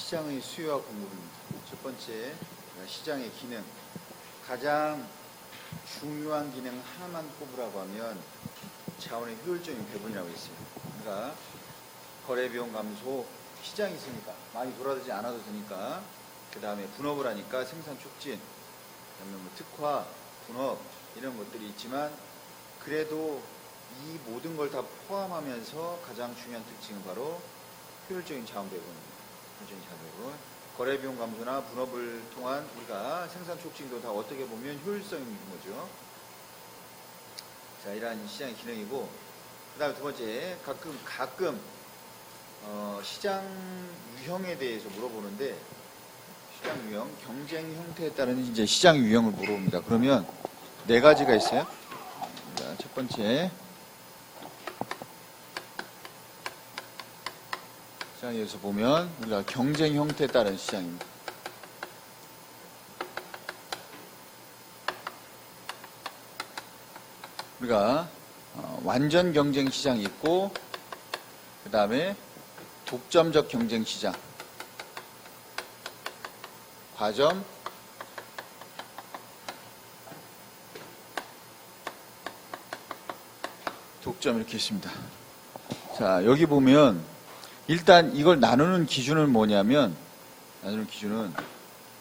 시장의 수요와 공급입니다. 첫 번째, 시장의 기능. 가장 중요한 기능 하나만 꼽으라고 하면 자원의 효율적인 배분이라고 있어요. 그러니까 거래비용 감소, 시장이 있으니까 많이 돌아다니지 않아도 되니까, 그 다음에 분업을 하니까 생산 촉진, 그 다음에 뭐 특화, 분업 이런 것들이 있지만, 그래도 이 모든 걸 다 포함하면서 가장 중요한 특징은 바로 효율적인 자원 배분입니다. 효율적인 자원 배분. 거래비용 감소나 분업을 통한 우리가 생산 촉진도 다 어떻게 보면 효율성인 거죠. 자, 이러한 시장의 기능이고, 그 다음에 두 번째, 가끔 시장 유형에 대해서 물어보는데, 시장 유형, 경쟁 형태에 따른 이제 시장 유형을 물어봅니다. 그러면 네 가지가 있어요. 자, 첫 번째, 시장에서 보면 우리가 경쟁 형태에 따른 시장입니다. 우리가 완전 경쟁 시장이 있고, 그 다음에 독점적 경쟁 시장, 과점, 독점 이렇게 있습니다. 자, 여기 보면 일단 이걸 나누는 기준은 뭐냐면,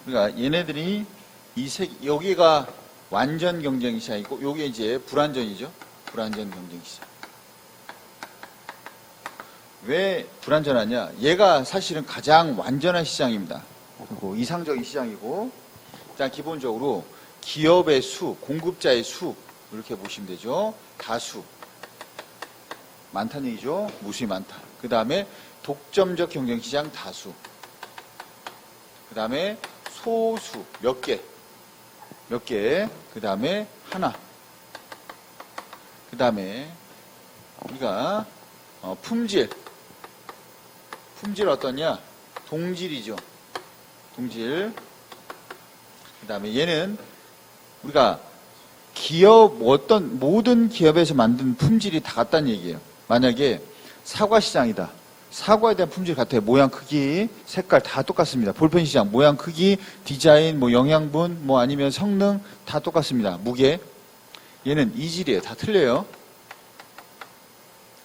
그러니까 얘네들이 여기가 완전 경쟁 시장이고, 요게 이제 불완전이죠. 불완전 경쟁 시장. 왜 불완전하냐? 얘가 사실은 가장 완전한 시장입니다. 그리고 이상적인 시장이고, 일단 기본적으로 기업의 수, 공급자의 수 이렇게 보시면 되죠. 다수. 많다는 얘기죠. 무수히 많다. 그 다음에 독점적 경쟁시장 다수. 그 다음에 소수 몇 개. 그 다음에 하나. 그 다음에 우리가 품질 어떠냐? 동질이죠. 동질. 그 다음에 얘는 우리가 모든 기업에서 만든 품질이 다 같다는 얘기예요. 만약에 사과 시장이다. 사과에 대한 품질 같아요. 모양, 크기, 색깔 다 똑같습니다. 볼펜 시장, 모양, 크기, 디자인, 뭐 영양분, 뭐 아니면 성능 다 똑같습니다. 무게. 얘는 이질이에요. 다 틀려요.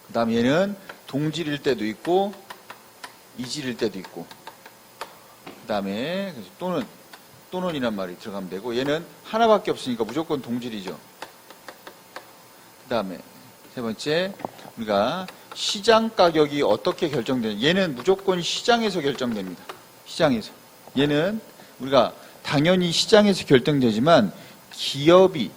그 다음에 얘는 동질일 때도 있고, 이질일 때도 있고. 그 다음에 또는이란 말이 들어가면 되고, 얘는 하나밖에 없으니까 무조건 동질이죠. 그 다음에 세 번째, 우리가 시장 가격이 어떻게 결정되냐. 얘는 무조건 시장에서 결정됩니다. 시장에서. 얘는 우리가 당연히 시장에서 결정되지만 기업이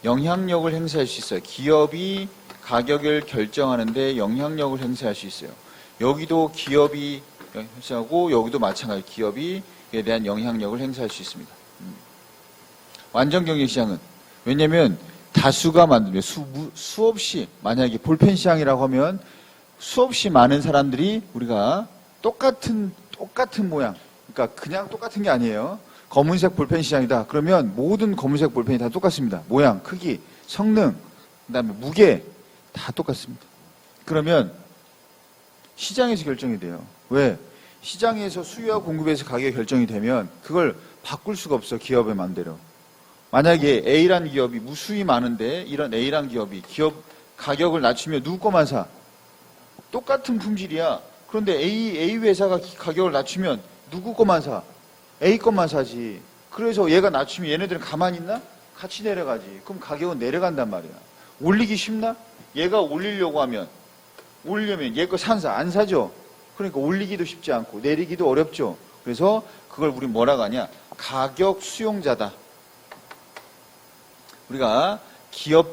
영향력을 행사할 수 있어요. 기업이 가격을 결정하는데 영향력을 행사할 수 있어요. 여기도 기업이 행사하고 여기도 마찬가지 기업이 에 대한 영향력을 행사할 수 있습니다. 완전 경쟁시장은 왜냐하면 다수가 만들면 수없이 만약에 볼펜 시장이라고 하면 수없이 많은 사람들이 우리가 똑같은 모양, 그러니까 그냥 똑같은 게 아니에요. 검은색 볼펜 시장이다. 그러면 모든 검은색 볼펜이 다 똑같습니다. 모양, 크기, 성능, 그다음에 무게 다 똑같습니다. 그러면 시장에서 결정이 돼요. 왜? 시장에서 수요와 공급에서 가격이 결정이 되면 그걸 바꿀 수가 없어. 기업의 마음대로. 만약에 A란 기업이 무수히 많은데 이런 A란 기업이 기업 가격을 낮추면 누구 거만 사? 똑같은 품질이야. 그런데 A 회사가 가격을 낮추면 누구 거만 사? A 것만 사지. 그래서 얘가 낮추면 얘네들은 가만히 있나? 같이 내려가지. 그럼 가격은 내려간단 말이야. 올리기 쉽나? 얘가 올리려면 얘 거 안 사죠. 그러니까 올리기도 쉽지 않고 내리기도 어렵죠. 그래서 그걸 우리 뭐라고 하냐? 가격 수용자다. 우리가 기업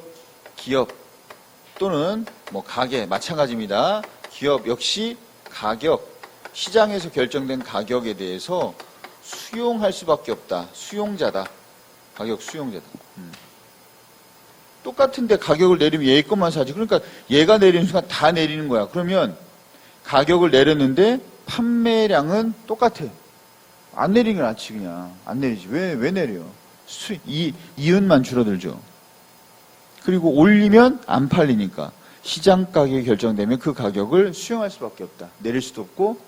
또는 뭐 가게 마찬가지입니다. 기업 역시 가격, 시장에서 결정된 가격에 대해서 수용할 수밖에 없다. 수용자다. 가격 수용자다. 똑같은데 가격을 내리면 얘 것만 사지. 그러니까 얘가 내리는 순간 다 내리는 거야. 그러면 가격을 내렸는데 판매량은 똑같아. 안 내리는 게 낫지 그냥. 안 내리지. 왜 내려? 이윤만 줄어들죠. 그리고 올리면 안 팔리니까 시장 가격이 결정되면 그 가격을 수용할 수밖에 없다. 내릴 수도 없고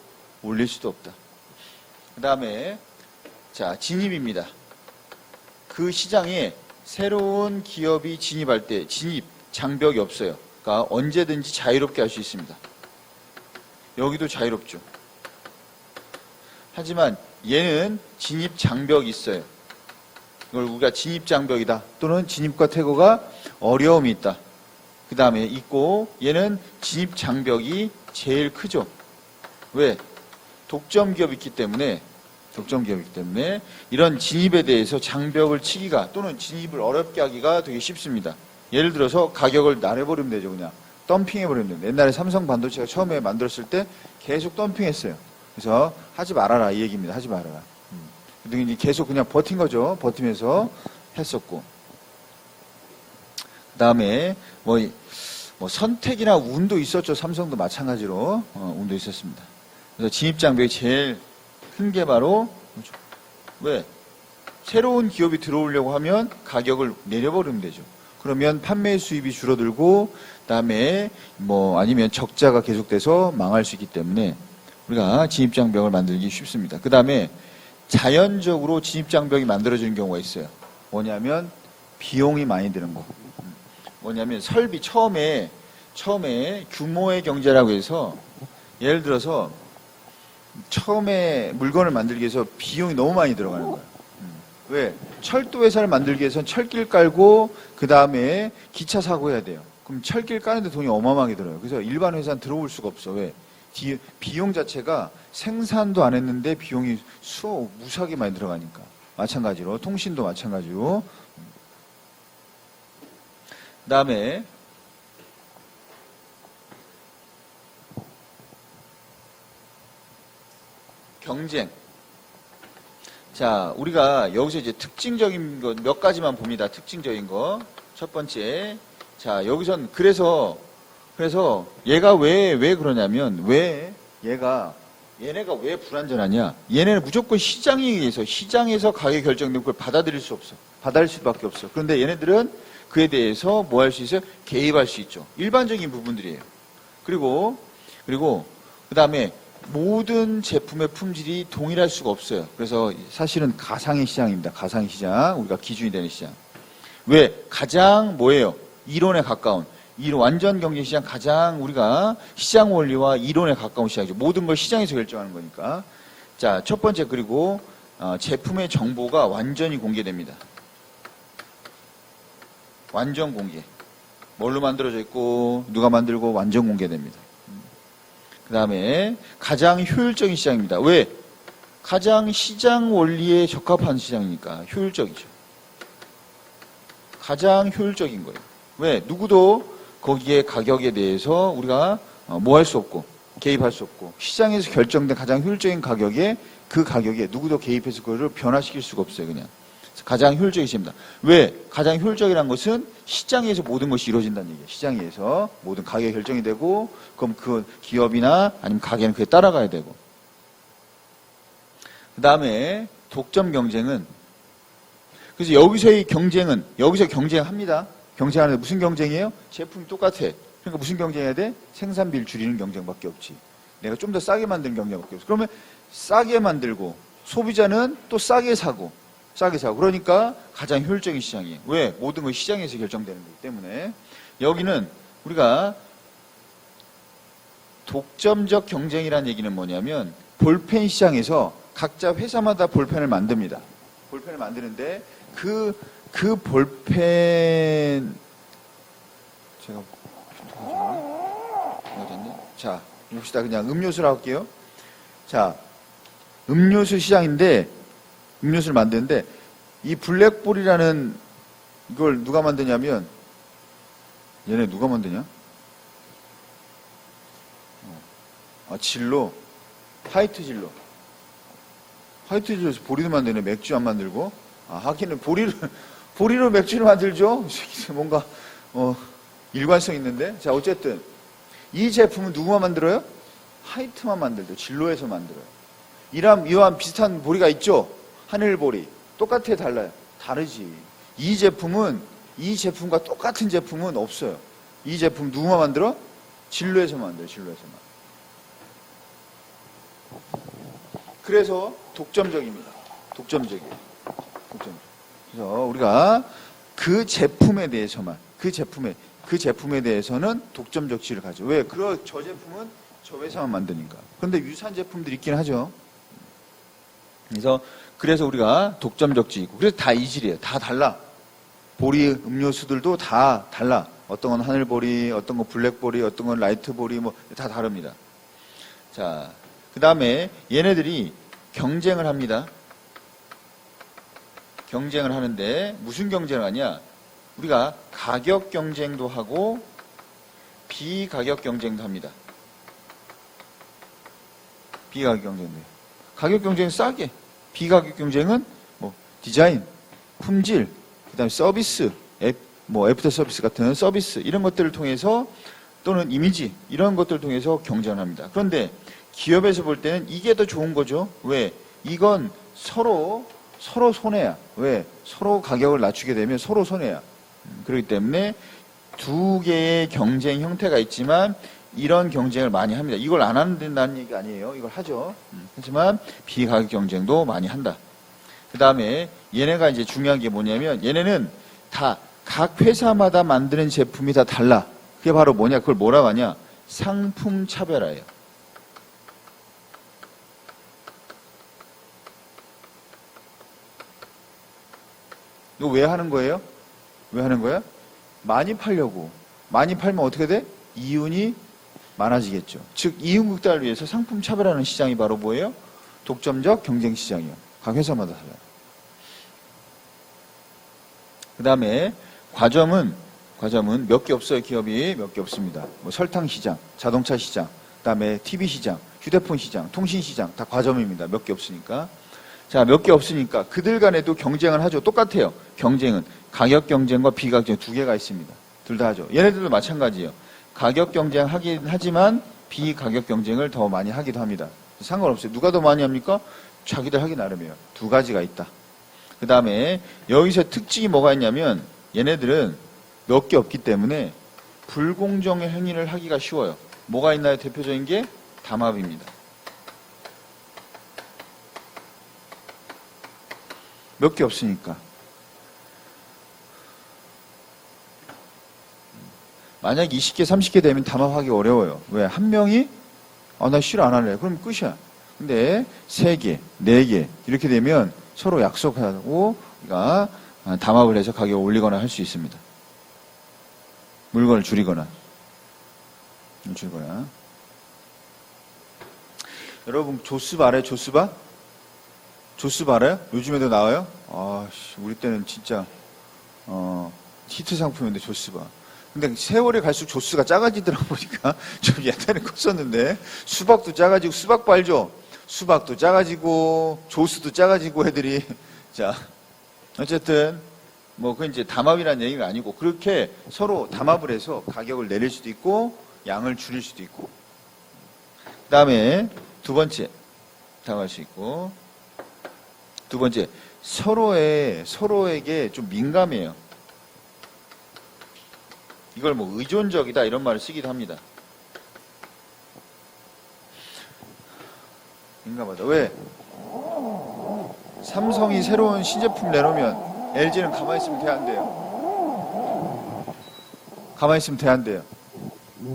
올릴 수도 없다. 그 다음에 자, 진입입니다. 그 시장에 새로운 기업이 진입할 때 진입 장벽이 없어요. 그러니까 언제든지 자유롭게 할 수 있습니다. 여기도 자유롭죠. 하지만 얘는 진입 장벽이 있어요. 이걸 우리가 진입 장벽이다 또는 진입과 퇴거가 어려움이 있다. 그 다음에 있고 얘는 진입 장벽이 제일 크죠. 왜? 독점 기업이 있기 때문에 이런 진입에 대해서 장벽을 치기가 또는 진입을 어렵게 하기가 되게 쉽습니다. 예를 들어서 가격을 나눠버리면 되죠. 그냥 덤핑해버리면 됩니다. 옛날에 삼성 반도체가 처음에 만들었을 때 계속 덤핑했어요. 그래서 하지 말아라 이 얘기입니다. 하지 말아라. 근데 계속 그냥 버틴 거죠. 버티면서 했었고. 그 다음에 뭐 선택이나 운도 있었죠. 삼성도 마찬가지로 운도 있었습니다. 그래서 진입 장벽이 제일 큰 게 바로 왜? 새로운 기업이 들어오려고 하면 가격을 내려버리면 되죠. 그러면 판매 수입이 줄어들고 그다음에 아니면 적자가 계속돼서 망할 수 있기 때문에 우리가 진입 장벽을 만들기 쉽습니다. 그다음에 자연적으로 진입 장벽이 만들어지는 경우가 있어요. 뭐냐면 비용이 많이 드는 거. 뭐냐면 설비 처음에 규모의 경제라고 해서 예를 들어서 처음에 물건을 만들기 위해서 비용이 너무 많이 들어가는 거예요. 왜? 철도 회사를 만들기 위해서는 철길 깔고 그 다음에 기차 사고 해야 돼요. 그럼 철길 까는데 돈이 어마어마하게 들어요. 그래서 일반 회사는 들어올 수가 없어. 왜? 비용 자체가 생산도 안 했는데 비용이 무수하게 많이 들어가니까. 마찬가지로 통신도 마찬가지로. 그 다음에 경쟁. 자, 우리가 여기서 이제 특징적인 거 몇 가지만 봅니다. 특징적인 거. 첫 번째. 자, 여기선 그래서 얘가 왜 그러냐면 얘네가 왜 불완전하냐? 얘네는 무조건 시장에서 가격 결정된 걸 받아들일 수밖에 없어. 그런데 얘네들은 그에 대해서 뭐 할 수 있어요? 개입할 수 있죠. 일반적인 부분들이에요. 그리고 그다음에 모든 제품의 품질이 동일할 수가 없어요. 그래서 사실은 가상의 시장입니다. 가상의 시장. 우리가 기준이 되는 시장. 왜? 가장 뭐예요? 이론에 가까운. 완전 경제 시장 가장 우리가 시장 원리와 이론에 가까운 시장이죠. 모든 걸 시장에서 결정하는 거니까. 자, 첫 번째 그리고 제품의 정보가 완전히 공개됩니다. 완전 공개. 뭘로 만들어져 있고 누가 만들고 완전 공개됩니다. 그 다음에 가장 효율적인 시장입니다. 왜? 가장 시장 원리에 적합한 시장이니까 효율적이죠. 가장 효율적인 거예요. 왜? 누구도 거기에 가격에 대해서 우리가 뭐 할 수 없고 개입할 수 없고 시장에서 결정된 가장 효율적인 가격에 그 가격에 누구도 개입해서 그거를 변화시킬 수가 없어요. 그냥. 가장 효율적인 시장입니다. 왜? 가장 효율적이라는 것은 시장에서 모든 것이 이루어진다는 얘기예요. 시장에서 모든 가격이 결정이 되고 그럼 그 기업이나 아니면 가게는 그에 따라가야 되고. 그 다음에 독점 경쟁은 그래서 여기서 경쟁합니다. 경쟁하는데 무슨 경쟁이에요? 제품이 똑같아. 그러니까 무슨 경쟁해야 돼? 생산비를 줄이는 경쟁밖에 없지. 내가 좀 더 싸게 만드는 경쟁밖에 없어. 그러면 싸게 만들고 소비자는 또 싸게 사고. 그러니까 가장 효율적인 시장이에요. 왜? 모든 건 시장에서 결정되는 거기 때문에. 여기는 우리가 독점적 경쟁이라는 얘기는 뭐냐면 볼펜 시장에서 각자 회사마다 볼펜을 만듭니다. 볼펜을 만드는데 그 볼펜 제가 어딨네? 자, 봅시다. 그냥 음료수로 할게요. 자, 음료수 시장인데 음료수를 만드는데 이 블랙볼이라는 이걸 누가 만드냐면 얘네 누가 만드냐? 진로 화이트 진로에서 보리도 만드네. 맥주 안 만들고. 하기는 보리로 맥주를 만들죠. 뭔가 일관성 있는데. 자, 어쨌든 이 제품은 누구만 만들어요? 화이트만 만들죠. 진로에서 만들어요. 이와 비슷한 보리가 있죠. 하늘보리. 똑같아, 달라요? 다르지. 이 제품과 똑같은 제품은 없어요. 이 제품 누구만 만들어? 진로에서 만들어요. 진로에서만. 그래서 독점적입니다. 독점적이에요. 독점. 그래서 우리가 그 제품에 대해서만, 그 제품에 대해서는 독점적 지위를 가져. 왜? 저 제품은 저 회사만 만드니까. 그런데 유사한 제품들이 있긴 하죠. 그래서 우리가 독점적 지위고. 그래서 다 이질이에요. 다 달라. 보리 음료수들도 다 달라. 어떤 건 하늘보리, 어떤 건 블랙보리, 어떤 건 라이트보리, 뭐 다 다릅니다. 자, 그 다음에 얘네들이 경쟁을 합니다. 경쟁을 하는데 무슨 경쟁을 하냐? 우리가 가격 경쟁도 하고 비가격 경쟁도 합니다. 비가격 경쟁도. 가격 경쟁은 싸게. 비가격 경쟁은 뭐 디자인, 품질, 그다음에 서비스, 애프터 서비스 같은 서비스 이런 것들을 통해서 또는 이미지 이런 것들을 통해서 경쟁을 합니다. 그런데 기업에서 볼 때는 이게 더 좋은 거죠. 왜? 이건 서로 손해야. 왜? 서로 가격을 낮추게 되면 서로 손해야. 그렇기 때문에 두 개의 경쟁 형태가 있지만 이런 경쟁을 많이 합니다. 이걸 안 하는 된다는 얘기가 아니에요. 이걸 하죠. 하지만 비가격 경쟁도 많이 한다. 그 다음에 얘네가 이제 중요한 게 뭐냐면 얘네는 다 각 회사마다 만드는 제품이 다 달라. 그게 바로 뭐냐? 그걸 뭐라고 하냐? 상품 차별화예요. 이거 왜 하는 거예요? 왜 하는 거야? 많이 팔려고. 많이 팔면 어떻게 돼? 이윤이 많아지겠죠. 즉 이윤극대화를 위해서 상품 차별화하는 시장이 바로 뭐예요? 독점적 경쟁 시장이요. 각 회사마다 달라요. 그 다음에 과점은 몇 개 없어요. 기업이 몇 개 없습니다. 뭐 설탕 시장, 자동차 시장, 그 다음에 TV 시장, 휴대폰 시장, 통신 시장 다 과점입니다. 몇 개 없으니까. 자, 몇 개 없으니까 그들 간에도 경쟁을 하죠. 똑같아요. 경쟁은 가격 경쟁과 비가격 경쟁 두 개가 있습니다. 둘 다 하죠. 얘네들도 마찬가지예요. 가격 경쟁 하긴 하지만 비가격 경쟁을 더 많이 하기도 합니다. 상관없어요. 누가 더 많이 합니까? 자기들 하기 나름이에요. 두 가지가 있다. 그 다음에 여기서 특징이 뭐가 있냐면 얘네들은 몇 개 없기 때문에 불공정의 행위를 하기가 쉬워요. 뭐가 있나요? 대표적인 게 담합입니다. 몇 개 없으니까. 만약에 20개, 30개 되면 담합하기 어려워요. 왜? 한 명이 나 싫어 안 할래. 그럼 끝이야. 근데 3개, 4개 이렇게 되면 서로 약속하고 우리가 담합을 해서 가격을 올리거나 할 수 있습니다. 물건을 줄이거나. 여러분 조스바 알아요? 조스바? 조스바 알아요? 요즘에도 나와요? 우리 때는 진짜 히트 상품인데 조스바. 근데 세월이 갈수록 조스가 작아지더라 보니까 좀 옛날에 컸었는데 수박도 작아지고 수박도 알죠? 수박도 작아지고 조스도 작아지고 애들이 자 어쨌든 뭐 그건 이제 담합이라는 얘기가 아니고 그렇게 서로 담합을 해서 가격을 내릴 수도 있고 양을 줄일 수도 있고 그 다음에 두 번째 당할 수 있고 두 번째 서로에게 좀 민감해요. 이걸 뭐 의존적이다 이런 말을 쓰기도 합니다. 민감하다. 왜? 삼성이 새로운 신제품 내놓으면 LG는 가만히 있으면 돼, 안 돼요? 가만히 있으면 돼, 안 돼요?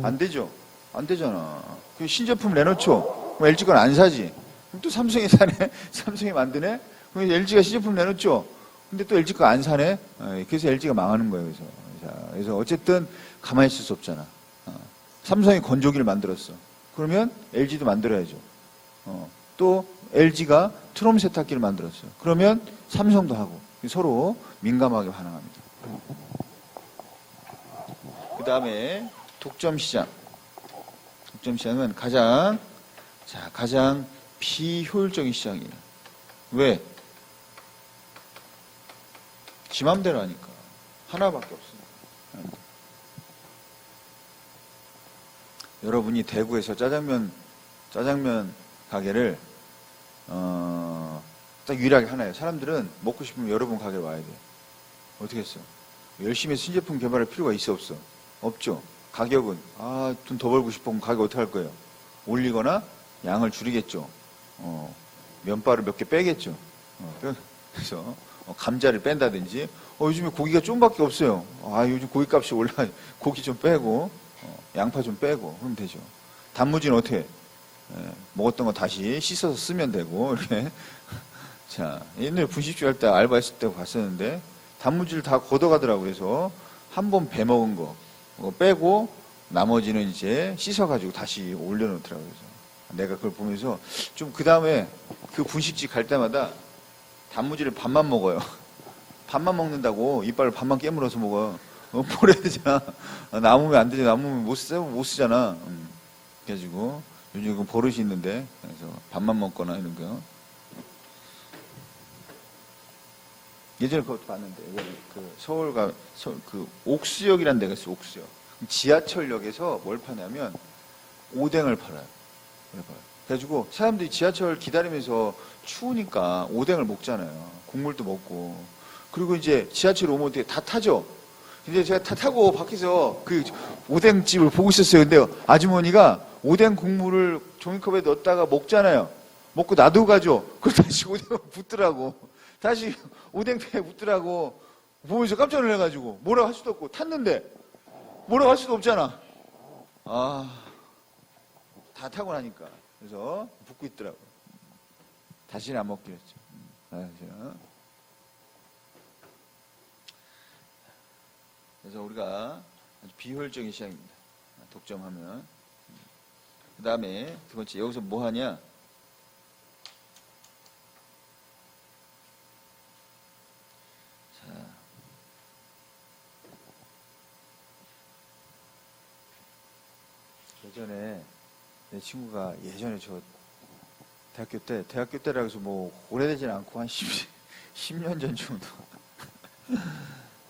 안 되죠? 안 되잖아. 그 신제품 내놓죠? 그럼 LG 건 안 사지. 그럼 또 삼성이 사네? 삼성이 만드네? 그럼 LG가 신제품 내놓죠? 근데 또 LG 거 안 사네? 그래서 LG가 망하는 거예요. 그래서 어쨌든 가만히 있을 수 없잖아. 삼성이 건조기를 만들었어. 그러면 LG도 만들어야죠. 또 LG가 트롬 세탁기를 만들었어요. 그러면 삼성도 하고 서로 민감하게 반응합니다. 그 다음에 독점 시장. 독점 시장은 가장 비효율적인 시장이에요. 왜? 지 맘대로 하니까. 하나밖에 없으니까. 여러분이 대구에서 짜장면 가게를 딱 유일하게 하나예요. 사람들은 먹고 싶으면 여러분 가게에 와야 돼요. 어떻게 했어? 열심히 신제품 개발할 필요가 있어 없어? 없죠. 가격은 돈 더 벌고 싶으면 가격 어떻게 할 거예요? 올리거나 양을 줄이겠죠. 면발을 몇 개 빼겠죠. 그래서 감자를 뺀다든지 요즘에 고기가 좀밖에 없어요. 요즘 고기값이 올라 고기 좀 빼고 양파 좀 빼고 그러면 되죠. 단무지는 어떻게 해? 먹었던 거 다시 씻어서 쓰면 되고 이렇게. 자, 옛날에 분식집 할 때 알바했을 때 봤었는데 단무지를 다 걷어가더라고요. 그래서 한 번 배 먹은 거 빼고 나머지는 이제 씻어가지고 다시 올려놓더라고요. 그래서 내가 그걸 보면서 좀 그 다음에 그 분식집 갈 때마다 단무지를 반만 먹어요. 반만 먹는다고 이빨을 반만 깨물어서 먹어. 버려야 되잖아. 남으면 안 되지. 남으면 못 쓰잖아. 그래가지고 요즘 그 버릇이 있는데 그래서 반만 먹거나 이런 거. 예전에 그것도 봤는데 그 그 옥수역이라는 데가 있어요. 옥수역. 지하철역에서 뭘 파냐면 오뎅을 팔아요. 그래가지고 사람들이 지하철 기다리면서 추우니까 오뎅을 먹잖아요. 국물도 먹고. 그리고 이제 지하철 오면 어떻게 다 타죠. 근데 제가 다 타고 밖에서 그 오뎅집을 보고 있었어요. 근데 아주머니가 오뎅 국물을 종이컵에 넣었다가 먹잖아요. 먹고 놔두고 그걸 다시 오뎅을 붓더라고. 다시 오뎅배에 붓더라고. 보면서 깜짝 놀라가지고 뭐라고 할 수도 없고 탔는데 뭐라고 할 수도 없잖아. 다 타고 나니까. 그래서 붓고 있더라고. 다시는 안 먹기로 했죠. 그래서 우리가 아주 비효율적인 시장입니다. 독점하면. 그 다음에 두 번째, 여기서 뭐 하냐? 자. 예전에 내 친구가 예전에 저 대학교 때라 해서 뭐 오래되진 않고 한 10년 전 정도.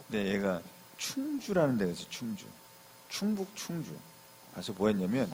네, 얘가 충주라는 데가 있어요. 충북 충주. 가서 뭐 했냐면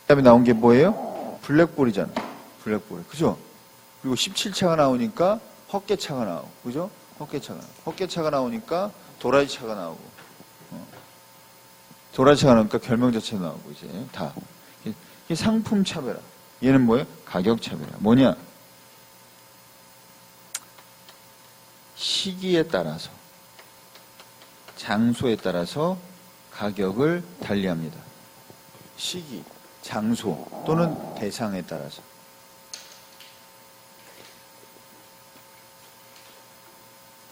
그다음에 나온 게 뭐예요? 블랙볼이잖아. 블랙볼. 그죠? 그리고 17차가 나오니까 헛개차가 나오고. 그죠? 헛개차가 나오니까 도라지차가 나오고. 도라지차가 나오니까 결명자차 나오고 이제 다. 이게 상품 차별화. 얘는 뭐예요? 가격 차별화. 뭐냐? 시기에 따라서, 장소에 따라서 가격을 달리합니다. 시기, 장소 또는 대상에 따라서.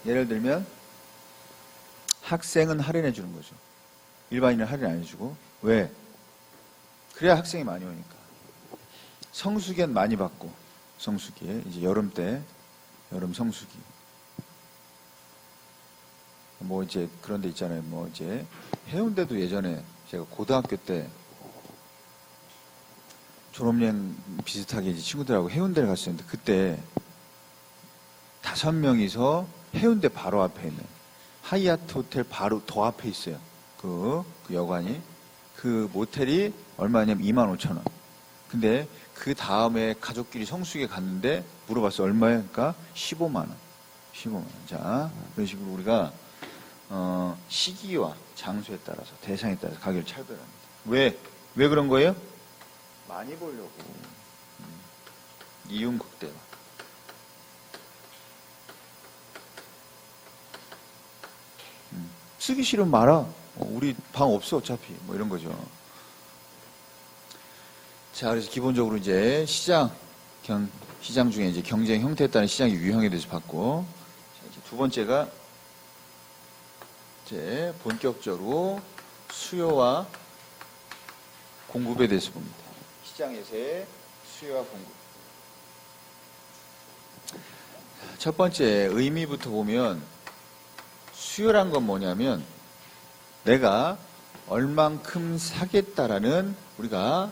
예를 들면 학생은 할인해 주는 거죠. 일반인은 할인 안 해주고. 왜? 그래야 학생이 많이 오니까. 성수기엔 많이 받고, 성수기에 이제 여름 때, 여름 성수기. 뭐 이제 그런 데 있잖아요. 뭐 이제 해운대도 예전에 제가 고등학교 때 졸업여행 비슷하게 이제 친구들하고 해운대를 갔었는데, 그때 5명이서 해운대 바로 앞에 있는 하이아트 호텔 바로 더 앞에 있어요. 그 여관이. 그 모텔이 얼마냐면 25,000원. 근데 그 다음에 가족끼리 성수기에 갔는데 물어봤어. 얼마야? 그러니까 15만원. 15만원. 자, 그런 식으로 우리가 시기와 장소에 따라서, 대상에 따라서 가격을 차별합니다. 왜 그런 거예요? 많이 보려고. 이윤 극대화. 쓰기 싫으면 말아. 우리 방 없어 어차피. 뭐 이런 거죠. 자, 그래서 기본적으로 이제 시장 중에 이제 경쟁 형태에 따른 시장의 유형에 대해서 봤고, 자, 이제 두 번째가 이제 본격적으로 수요와 공급에 대해서 봅니다. 시장에서의 수요와 공급. 첫 번째 의미부터 보면, 수요란 건 뭐냐면 내가 얼만큼 사겠다라는 우리가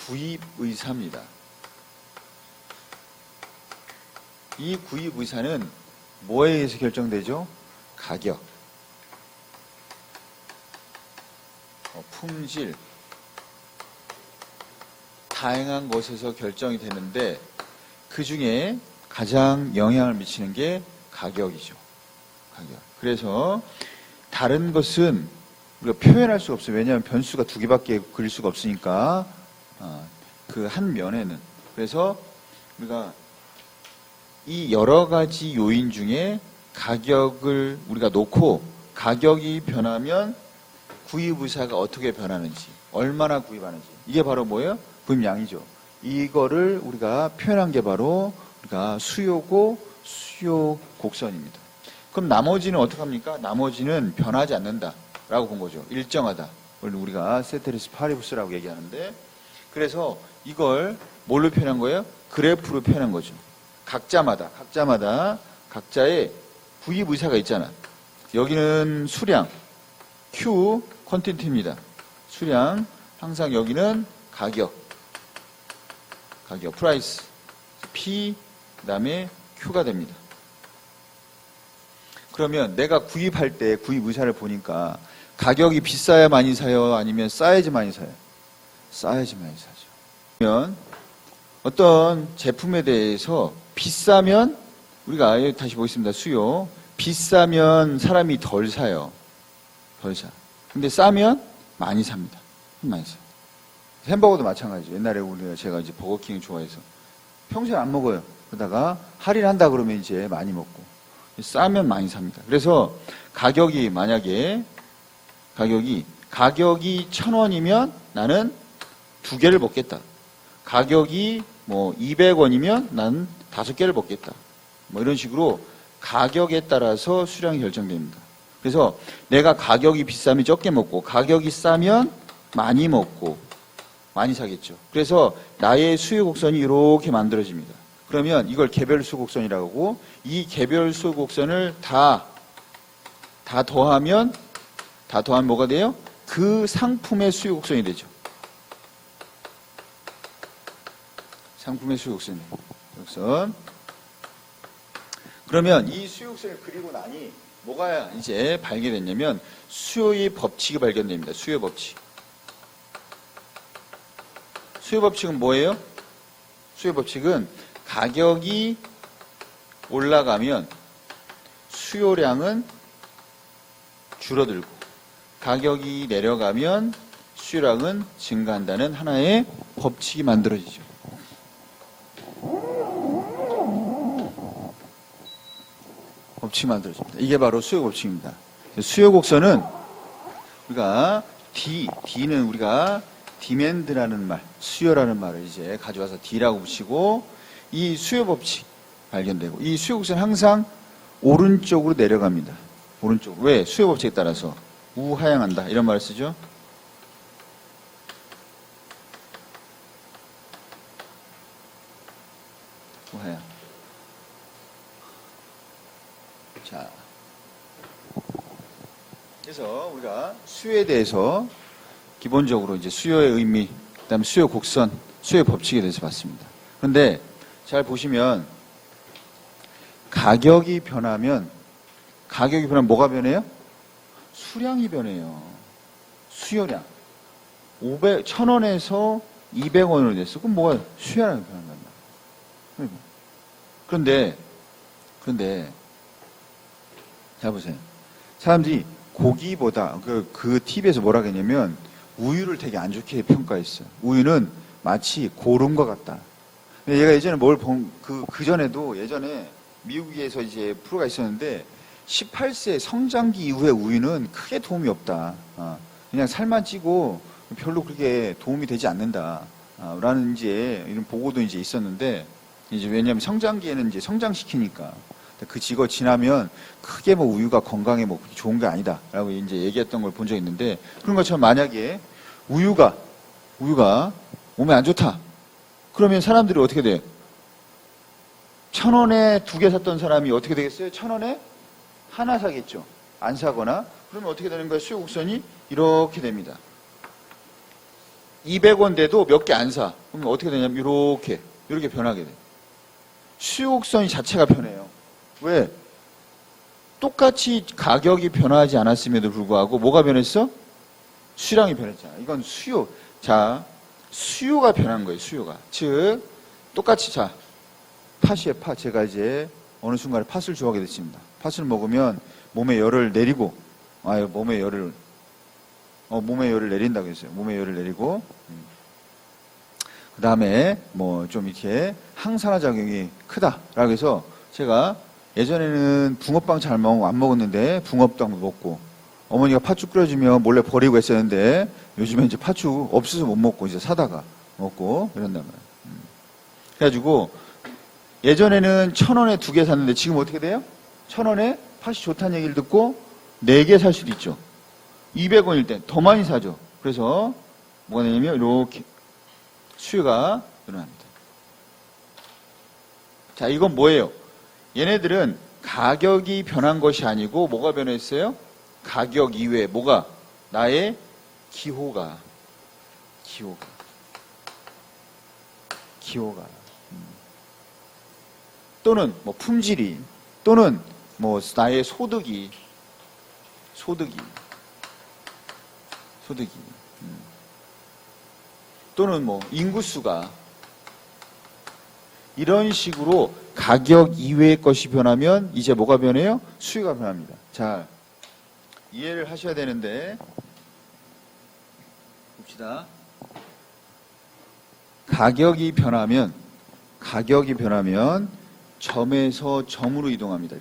구입 의사입니다. 이 구입 의사는 뭐에 의해서 결정되죠? 가격, 품질, 다양한 것에서 결정이 되는데, 그 중에 가장 영향을 미치는 게 가격이죠. 가격. 그래서 다른 것은 우리가 표현할 수가 없어요. 왜냐하면 변수가 2개밖에 그릴 수가 없으니까, 그 한 면에는. 그래서 우리가 이 여러 가지 요인 중에 가격을 우리가 놓고, 가격이 변하면 구입 의사가 어떻게 변하는지, 얼마나 구입하는지, 이게 바로 뭐예요? 구입량이죠. 이거를 우리가 표현한 게 바로 우리가 수요고 수요 곡선입니다. 그럼 나머지는 어떡합니까? 나머지는 변하지 않는다라고 본 거죠. 일정하다. 우리가 세테리스 파리부스라고 얘기하는데, 그래서 이걸 뭘로 표현한 거예요? 그래프로 표현한 거죠. 각자마다 각자의 구입 의사가 있잖아. 여기는 수량, Q 퀀티티입니다. 수량. 항상 여기는 가격, 프라이스, P, 그 다음에 Q가 됩니다. 그러면 내가 구입할 때 구입 의사를 보니까 가격이 비싸야 많이 사요? 아니면 싸야지 많이 사요? 싸야지 많이 사죠. 그러면 어떤 제품에 대해서 비싸면, 우리가 다시 보겠습니다. 수요. 비싸면 사람이 덜 사요. 덜 사. 근데 싸면 많이 삽니다. 많이 사요. 햄버거도 마찬가지죠. 옛날에 제가 이제 버거킹을 좋아해서 평소에 안 먹어요. 그러다가 할인한다 그러면 이제 많이 먹고, 싸면 많이 삽니다. 그래서 가격이 만약에 가격이 1,000원이면 나는 2개를 먹겠다. 가격이 뭐 200원이면 나는 5개를 먹겠다. 뭐 이런 식으로 가격에 따라서 수량이 결정됩니다. 그래서 내가 가격이 비싸면 적게 먹고, 가격이 싸면 많이 먹고, 많이 사겠죠. 그래서 나의 수요 곡선이 이렇게 만들어집니다. 그러면 이걸 개별 수요 곡선이라고 하고, 이 개별 수요 곡선을 다 더하면 뭐가 돼요? 그 상품의 수요 곡선이 되죠. 상품의 수요 곡선. 그러면 이 수요 곡선을 그리고 나니 뭐가 이제 발견됐냐면 수요의 법칙이 발견됩니다. 수요 법칙. 수요 법칙은 뭐예요? 수요 법칙은 가격이 올라가면 수요량은 줄어들고, 가격이 내려가면 수요량은 증가한다는 하나의 법칙이 만들어지죠. 법칙이 만들어집니다. 이게 바로 수요 법칙입니다. 수요 곡선은 우리가 D는 우리가 디맨드라는 말, 수요라는 말을 이제 가져와서 D라고 붙이고 이 수요 법칙 발견되고 이 수요 곡선은 항상 오른쪽으로 내려갑니다. 오른쪽으로. 왜? 수요 법칙에 따라서 우하향한다 이런 말을 쓰죠. 우하향. 자, 그래서 우리가 수요에 대해서 기본적으로 이제 수요의 의미, 그다음에 수요 곡선, 수요 법칙에 대해서 봤습니다. 그런데 잘 보시면 가격이 변하면 뭐가 변해요? 수량이 변해요. 수요량. 1,000원에서 200원으로 됐어. 그럼 뭐가 수요량이 변한단 말이에요. 그런데 잘 보세요. 사람들이 고기보다 그 TV에서 뭐라 했냐면 우유를 되게 안 좋게 평가했어요. 우유는 마치 고름과 같다. 얘가 예전에 그전에도 예전에 미국에서 이제 프로가 있었는데 18세 성장기 이후의 우유는 크게 도움이 없다. 그냥 살만 찌고 별로 그렇게 도움이 되지 않는다. 라는 이제 이런 보고도 이제 있었는데 이제 왜냐하면 성장기에는 이제 성장시키니까 그 지거 지나면 크게 뭐 우유가 건강에 뭐 좋은 게 아니다라고 이제 얘기했던 걸 본 적이 있는데 그런 것처럼 만약에 우유가 몸에 안 좋다. 그러면 사람들이 어떻게 돼요? 1,000원에 2개 샀던 사람이 어떻게 되겠어요? 1,000원에 하나 사겠죠. 안 사거나 그러면 어떻게 되는 거예요? 수요 곡선이 이렇게 됩니다. 200원 돼도 몇 개 안 사. 그러면 어떻게 되냐면 이렇게 변하게 돼요. 수요 곡선이 자체가 변해요. 왜? 똑같이 가격이 변화하지 않았음에도 불구하고 뭐가 변했어? 수량이 변했잖아. 이건 수요. 자, 수요가 변한 거예요. 수요가. 즉 똑같이 자 팥이에요. 팥. 제가 이제 어느 순간에 팥을 좋아하게 됐습니다. 팥을 먹으면 몸에 열을 내리고 몸에 열을 내린다고 했어요. 몸에 열을 내리고 그 다음에 뭐 좀 이렇게 항산화 작용이 크다라고 해서 제가 예전에는 붕어빵 잘 안 먹었는데 붕어빵 먹고 어머니가 팥죽 끓여주면 몰래 버리고 했었는데 요즘에 이제 팥죽 없어서 못 먹고 이제 사다가 먹고 이런단 말이에요. 그래가지고 예전에는 1,000원에 2개 샀는데 지금 어떻게 돼요? 1,000원에 팥이 좋다는 얘기를 듣고 4개 살 수도 있죠. 200원일 때 더 많이 사죠. 그래서 뭐가 되냐면 이렇게 수요가 늘어납니다. 자, 이건 뭐예요? 얘네들은 가격이 변한 것이 아니고 뭐가 변했어요? 가격 이외에 뭐가? 나의 기호가. 또는 뭐 품질이 또는 뭐 나의 소득이 또는 뭐 인구수가 이런 식으로 가격 이외의 것이 변하면 이제 뭐가 변해요? 수요가 변합니다. 자, 이해를 하셔야 되는데 봅시다. 가격이 변하면 점에서 점으로 이동합니다.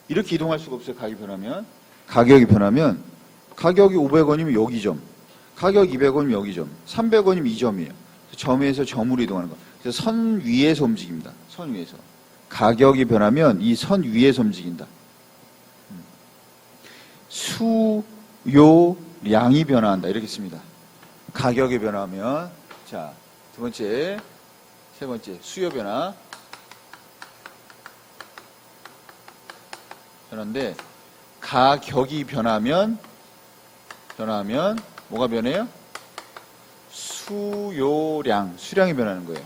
이렇게 이동할 수가 없어요. 가격이 변하면 가격이 500원이면 여기 점, 가격 200원이면 여기 점, 300원이면 이 점이에요. 점에서 점으로 이동하는 거. 그래서 선 위에서 움직입니다. 선 위에서. 가격이 변하면 이 선 위에서 움직인다. 수요량이 변화한다. 이렇게 씁니다. 가격이 변하면 자, 세 번째 수요 변화인데 가격이 변하면 뭐가 변해요? 수량이 변하는 거예요.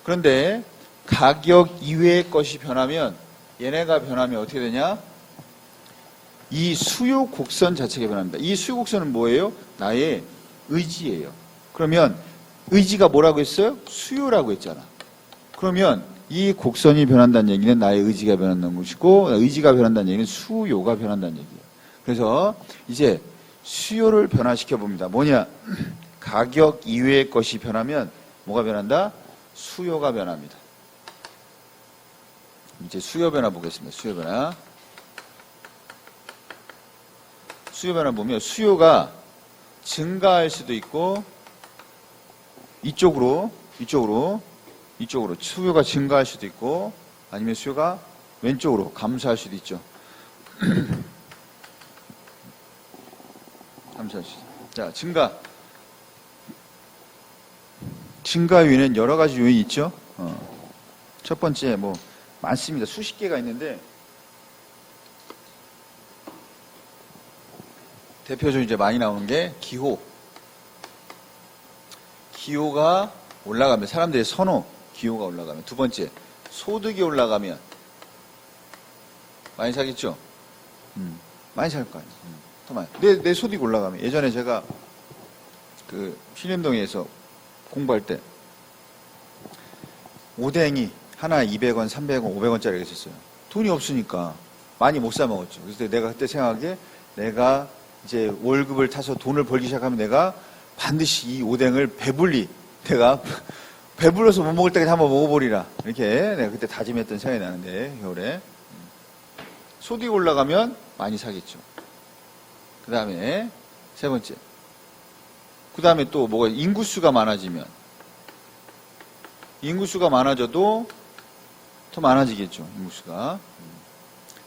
그런데 가격 이외의 것이 변하면 얘네가 변하면 어떻게 되냐? 이 수요 곡선 자체가 변합니다. 이 수요 곡선은 뭐예요? 나의 의지예요. 그러면 의지가 뭐라고 했어요? 수요라고 했잖아. 그러면 이 곡선이 변한다는 얘기는 나의 의지가 변한다는 것이고 의지가 변한다는 얘기는 수요가 변한다는 얘기예요. 그래서 이제 수요를 변화시켜 봅니다. 뭐냐? 가격 이외의 것이 변하면 뭐가 변한다? 수요가 변합니다. 이제 수요 변화 보겠습니다. 수요 변화. 수요 변화 보면 수요가 증가할 수도 있고 이쪽으로 수요가 증가할 수도 있고 아니면 수요가 왼쪽으로 감소할 수도 있죠. 감소할 수 있죠. 자, 증가 요인은 여러 가지 요인이 있죠. 첫 번째 뭐 많습니다. 수십 개가 있는데 대표적으로 이제 많이 나오는 게 기호가 올라가면 사람들의 선호 기호가 올라가면 두 번째 소득이 올라가면 많이 사겠죠. 많이 살 거 아니에요. 더 많이. 내 소득이 올라가면 예전에 제가 그 신림동에서 공부할 때 오뎅이 하나 200원, 300원, 500원짜리가 있었어요. 돈이 없으니까 많이 못 사 먹었죠. 그래서 내가 그때 생각하기에 내가 이제 월급을 타서 돈을 벌기 시작하면 내가 반드시 이 오뎅을 내가 배불러서 못 먹을 때까지 한번 먹어보리라. 이렇게 내가 그때 다짐했던 생각이 나는데, 겨울에. 소득이 올라가면 많이 사겠죠. 그 다음에, 세 번째. 그 다음에 또 뭐가, 인구수가 많아지면. 인구수가 많아져도 더 많아지겠죠. 인구수가.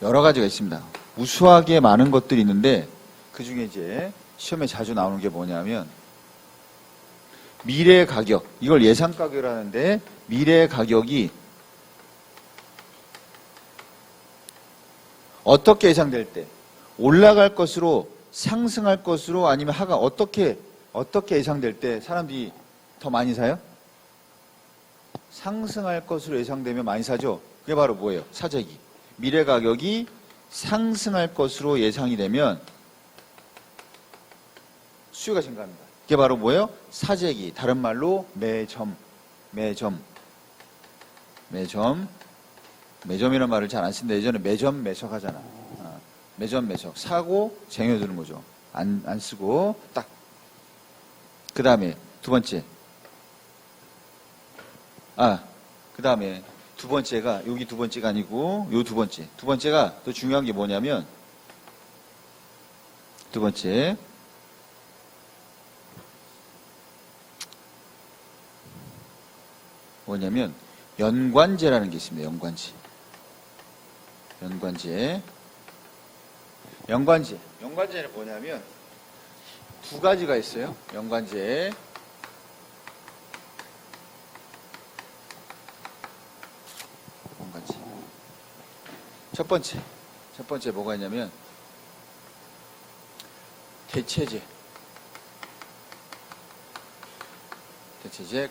여러 가지가 있습니다. 우수하게 많은 것들이 있는데, 그 중에 이제 시험에 자주 나오는 게 뭐냐면 미래 가격, 이걸 예상 가격이라는데 미래 가격이 어떻게 예상될 때 올라갈 것으로 상승할 것으로 아니면 어떻게 예상될 때 사람들이 더 많이 사요? 상승할 것으로 예상되면 많이 사죠. 그게 바로 뭐예요? 사재기. 미래 가격이 상승할 것으로 예상이 되면 수요가 증가합니다. 이게 바로 뭐예요? 사재기. 다른 말로 매점이라는 말을 잘 안 쓰는데 예전에 매점 매석 하잖아. 매점 매석. 사고 쟁여두는 거죠. 안 쓰고 딱. 그 다음에 두 번째. 그 다음에 두 번째가 여기 두 번째가 아니고 요 두 번째. 두 번째가 더 중요한 게 뭐냐면 두 번째. 뭐냐면 연관제라는 게 있습니다. 연관제는 뭐냐면 두 가지가 있어요. 연관제. 첫 번째 뭐가 있냐면 대체제,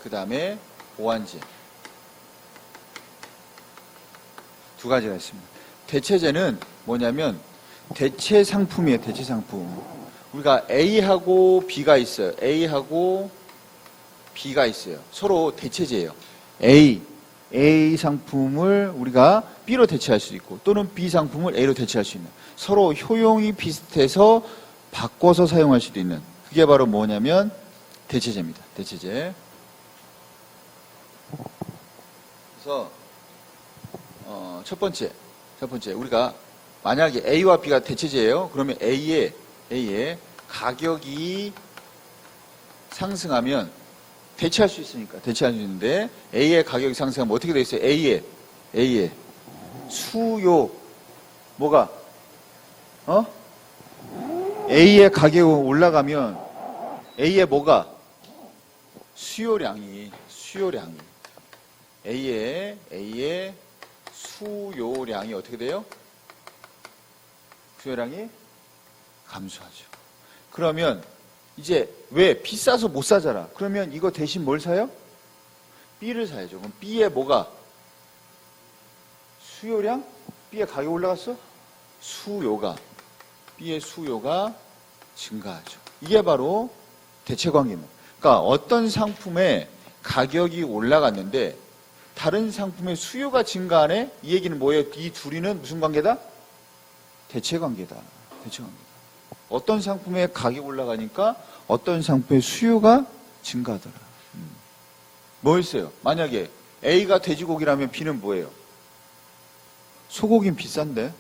그 다음에 보완제. 두 가지가 있습니다. 대체제는 뭐냐면 대체 상품이에요. 대체 상품. 우리가 A하고 B가 있어요. A하고 B가 있어요. 서로 대체제예요. A 상품을 우리가 B로 대체할 수 있고 또는 B 상품을 A로 대체할 수 있는 서로 효용이 비슷해서 바꿔서 사용할 수도 있는 그게 바로 뭐냐면 대체제입니다. 대체제. 그래서 첫 번째 우리가 만약에 A와 B가 대체제예요. 그러면 A의 가격이 상승하면 대체할 수 있는데 A의 가격이 상승하면 어떻게 되어 있어요? A의 수요 뭐가 A의 가격이 올라가면 A의 뭐가 수요량이 A의 수요량이 어떻게 돼요? 수요량이 감소하죠. 그러면 이제 왜 비싸서 못 사잖아. 그러면 이거 대신 뭘 사요? B를 사야죠. 그럼 B의 뭐가 수요량? B의 가격이 올라갔어? B의 수요가 증가하죠. 이게 바로 대체관계입니다. 그러니까 어떤 상품의 가격이 올라갔는데 다른 상품의 수요가 증가하네? 이 얘기는 뭐예요? 이 둘이는 무슨 관계다? 대체관계다. 어떤 상품의 가격이 올라가니까 어떤 상품의 수요가 증가하더라. 뭐 있어요? 만약에 A가 돼지고기라면 B는 뭐예요? 소고기는 비싼데.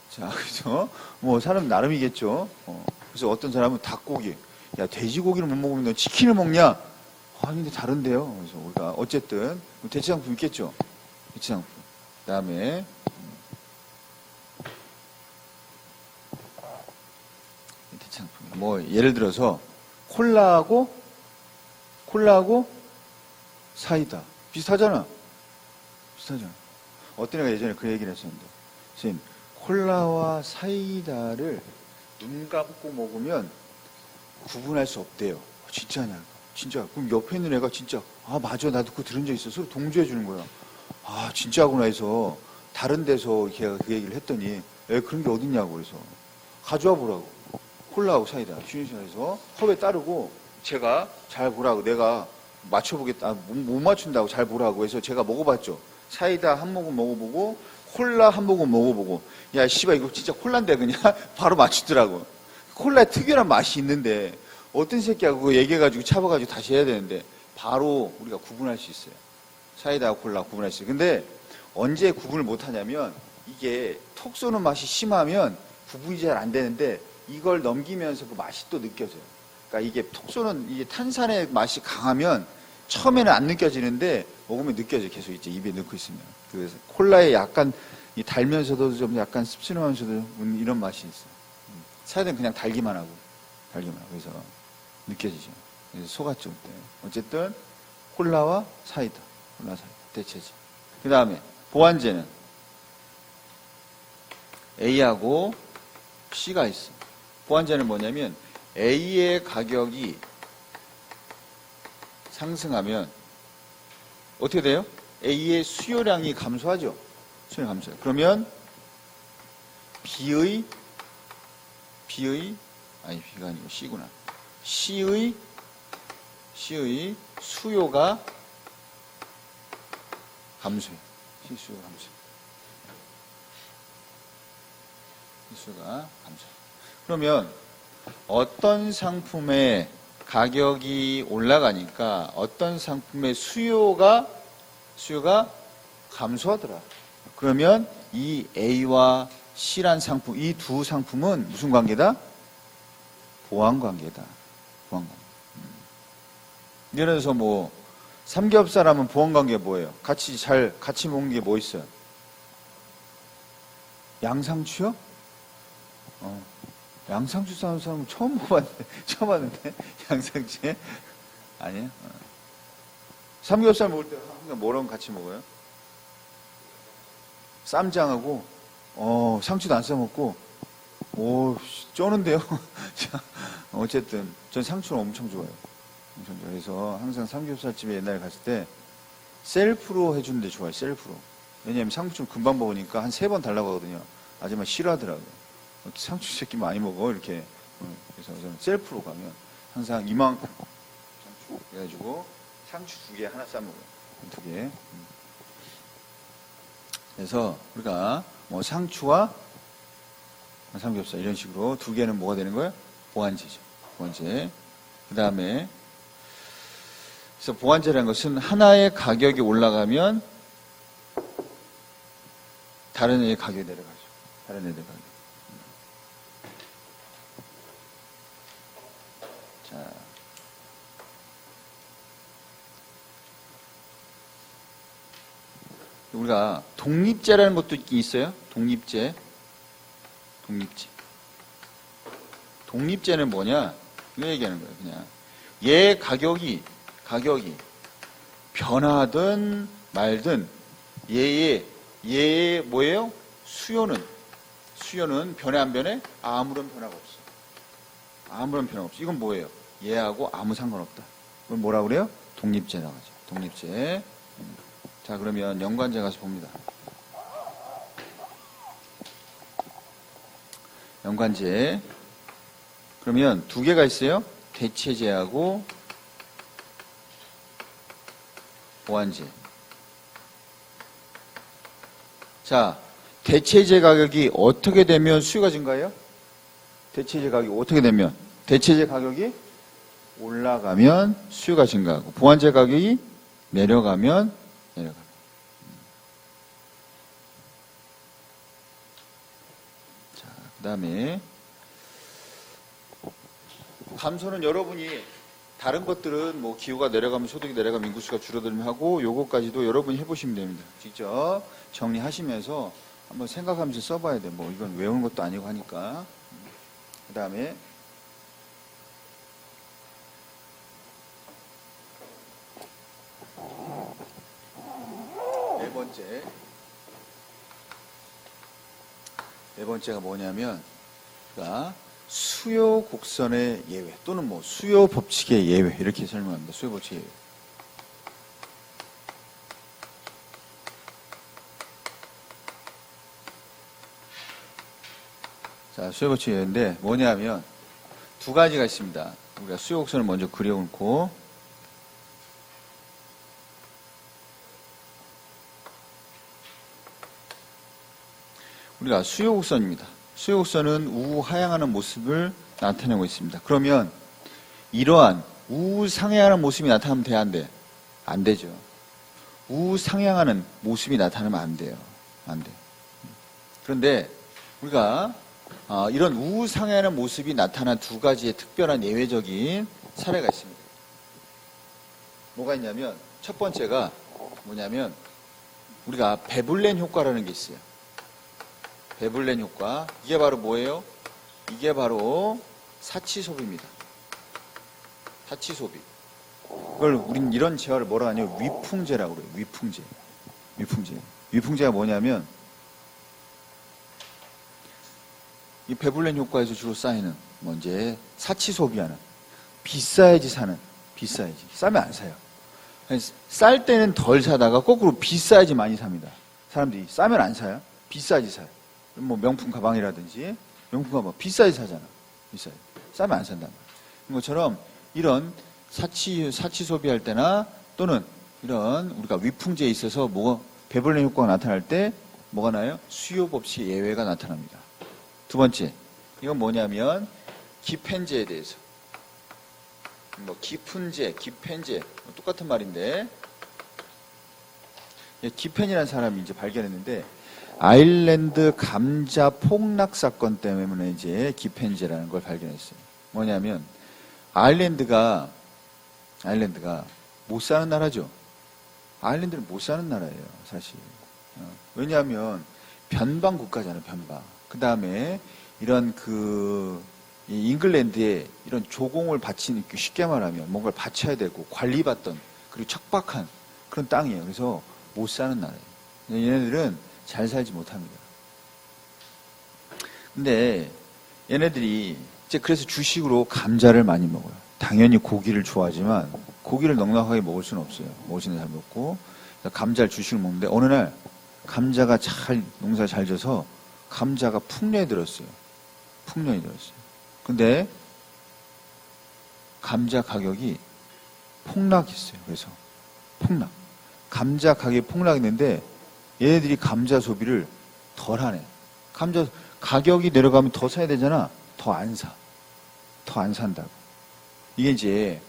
자, 그죠? 뭐, 사람 나름이겠죠. 그래서 어떤 사람은 닭고기. 야, 돼지고기를 못 먹으면 너 치킨을 먹냐? 아, 근데 다른데요. 그래서 우리가 어쨌든 대체상품 있겠죠. 대체상품. 그다음에 대체상품. 뭐 예를 들어서 콜라하고 사이다. 비슷하잖아. 비슷하잖아. 어떤 애가 예전에 그 얘기를 했었는데, 선생님, 콜라와 사이다를 눈 감고 먹으면 구분할 수 없대요. 진짜냐? 진짜. 그럼 옆에 있는 애가 진짜, 아, 맞아. 나도 그거 들은 적 있어. 서로 동조해 주는 거야. 아, 진짜구나 해서 다른 데서 걔가 그 얘기를 했더니, 에, 그런 게 어딨냐고 그래서 가져와 보라고. 콜라하고 사이다. 휴게실에서 컵에 따르고 제가 잘 보라고 내가 맞춰보겠다. 못 맞춘다고 잘 보라고 해서 제가 먹어봤죠. 사이다 한 모금 먹어보고 콜라 한 모금 먹어보고 야 씨발 이거 진짜 콜라인데 그냥 바로 맞추더라고. 콜라에 특별한 맛이 있는데 어떤 새끼가 그거 얘기해가지고 잡아가지고 다시 해야 되는데 바로 우리가 구분할 수 있어요. 사이다와 콜라 구분할 수 있어요. 근데 언제 구분을 못하냐면 이게 톡 쏘는 맛이 심하면 구분이 잘 안 되는데 이걸 넘기면서 그 맛이 또 느껴져요. 그러니까 이게 톡 쏘는 이게 탄산의 맛이 강하면 처음에는 안 느껴지는데 먹으면 느껴져. 계속 이제 입에 넣고 있으면. 그래서 콜라에 약간 이 달면서도 좀 약간 씁쓸하면서도 이런 맛이 있어요. 사이다는 그냥 달기만 하고 그래서 느껴지죠. 그래서 속았죠 그때. 어쨌든 콜라 사이다 대체제. 그 다음에 보완제는 A하고 C가 있어. 보완제는 뭐냐면 A의 가격이 상승하면 어떻게 돼요? A의 수요량이 감소하죠. 수요량 감소. 그러면 B가 아니고 C구나. C의 수요가 감소해요. C 수요가 감소. 수요가 감소. 그러면 어떤 상품의 가격이 올라가니까 어떤 상품의 수요가 감소하더라. 그러면 이 A와 C란 상품, 이 두 상품은 무슨 관계다? 보완 관계다. 보완 관계. 예를 들어서 뭐 삼겹살 하면 보완 관계 뭐예요? 같이 먹는 게 뭐 있어요? 양상추요? 양상추 싸는 사람은 처음 봤는데 양상추에? 아니에요? 삼겹살 먹을 때 항상 뭐랑 같이 먹어요? 쌈장하고, 상추도 안 싸먹고, 오, 쩌는데요? 어쨌든, 전 상추를 엄청 좋아해요. 엄청 좋아해요. 그래서 항상 삼겹살집에 옛날에 갔을 때, 셀프로 해주는 데 좋아해요, 셀프로. 왜냐면 상추 금방 먹으니까 한 3번 달라고 하거든요. 아줌마 싫어하더라고요. 상추 새끼 많이 먹어, 이렇게. 그래서 저는 셀프로 가면 항상 이만큼 상추 해가지고 상추 2개 하나 싸먹어요. 2개. 그래서 우리가 뭐 상추와 삼겹살 이런 식으로 2개는 뭐가 되는 거예요? 보완제죠. 보완제. 그 다음에 그래서 보완제라는 것은 하나의 가격이 올라가면 다른 애의 가격이 내려가죠. 다른 애들 가격. 자. 우리가 독립제라는 것도 있긴 있어요. 독립제는 뭐냐? 이거 얘기하는 거예요. 그냥 얘 가격이 변하든 말든 얘의 뭐예요? 수요는 변해 안 변해? 아무런 변화가 없어. 아무런 변화가 없어. 이건 뭐예요? 얘하고 아무 상관없다. 이건 뭐라고 그래요? 독립제라고 하죠. 독립제. 자, 그러면 연관제 가서 봅니다. 연관제. 그러면 2개가 있어요. 대체제하고 보완제. 자, 대체제 가격이 어떻게 되면 수요가 증가해요? 대체제 가격이 어떻게 되면? 대체제 가격이 올라가면 수요가 증가하고, 보완제 가격이 내려가면. 그 다음에 감소는 여러분이 다른 것들은 뭐 기후가 내려가면 소득이 내려가면 인구수가 줄어들면 하고 요거까지도 여러분이 해보시면 됩니다. 직접 정리하시면서 한번 생각하면서 써봐야 돼. 뭐 이건 외우는 것도 아니고 하니까. 그 다음에 네 번째가 뭐냐면 그러니까 수요 곡선의 예외 또는 뭐 수요 법칙의 예외 이렇게 설명합니다. 수요 법칙의 예외. 자, 수요 법칙의 예외인데 뭐냐면 두 가지가 있습니다. 우리가 수요 곡선을 먼저 그려놓고 우리가 수요 곡선입니다. 수요 곡선은 우하향하는 모습을 나타내고 있습니다. 그러면 이러한 우상향하는 모습이 나타나면 돼야 안 돼? 안 되죠. 우상향하는 모습이 나타나면 안 돼요. 안 돼. 그런데 우리가 이런 우상향하는 모습이 나타난 두 가지의 특별한 예외적인 사례가 있습니다. 뭐가 있냐면 첫 번째가 뭐냐면 우리가 베블렌 효과라는 게 있어요. 베블렌 효과. 이게 바로 뭐예요? 이게 바로 사치소비입니다. 사치소비. 그걸 우린 이런 재화를 뭐라 하냐면 위풍제라고 그래요. 위풍제. 위풍제. 위풍제가 뭐냐면 이 베블렌 효과에서 주로 쌓이는 뭐 이제 사치소비하는 비싸야지 사는 비싸야지. 싸면 안 사요. 쌀 때는 덜 사다가 거꾸로 비싸야지 많이 삽니다. 사람들이 싸면 안 사요. 비싸야지 사요. 뭐 명품 가방이라든지 명품 가방 비싸게 사잖아. 비싸게. 싸면 안 산단 말이야. 이것처럼 이런 사치 소비할 때나 또는 이런 우리가 위풍제에 있어서 뭐 베블렌 효과가 나타날 때 뭐가 나요? 수요 법칙의 예외가 나타납니다. 두 번째, 이건 뭐냐면 기펜제에 대해서 뭐 기푼제, 기펜제 똑같은 말인데 기펜이라는 사람이 이제 발견했는데 아일랜드 감자 폭락 사건 때문에 이제 기펜제라는 걸 발견했어요. 뭐냐면 아일랜드가 못 사는 나라죠. 아일랜드는 못 사는 나라예요, 사실. 왜냐하면 변방 국가잖아요, 변방. 그 다음에 이런 이 잉글랜드에 이런 조공을 바치는, 쉽게 말하면 뭔가를 바쳐야 되고 관리받던 그리고 척박한 그런 땅이에요. 그래서 못 사는 나라예요. 얘네들은 잘 살지 못합니다. 근데 얘네들이 이제 그래서 주식으로 감자를 많이 먹어요. 당연히 고기를 좋아하지만 고기를 넉넉하게 먹을 수는 없어요. 먹으시는 잘 먹고 감자를 주식을 먹는데 어느 날 감자가 농사 잘 져서 감자가 풍년이 들었어요. 풍년이 들었어요. 근데 감자 가격이 폭락했어요. 그래서 감자 가격이 폭락했는데 얘네들이 감자 소비를 덜 하네. 감자 가격이 내려가면 더 사야 되잖아. 더 안 사. 더 안 산다고. 이게 이제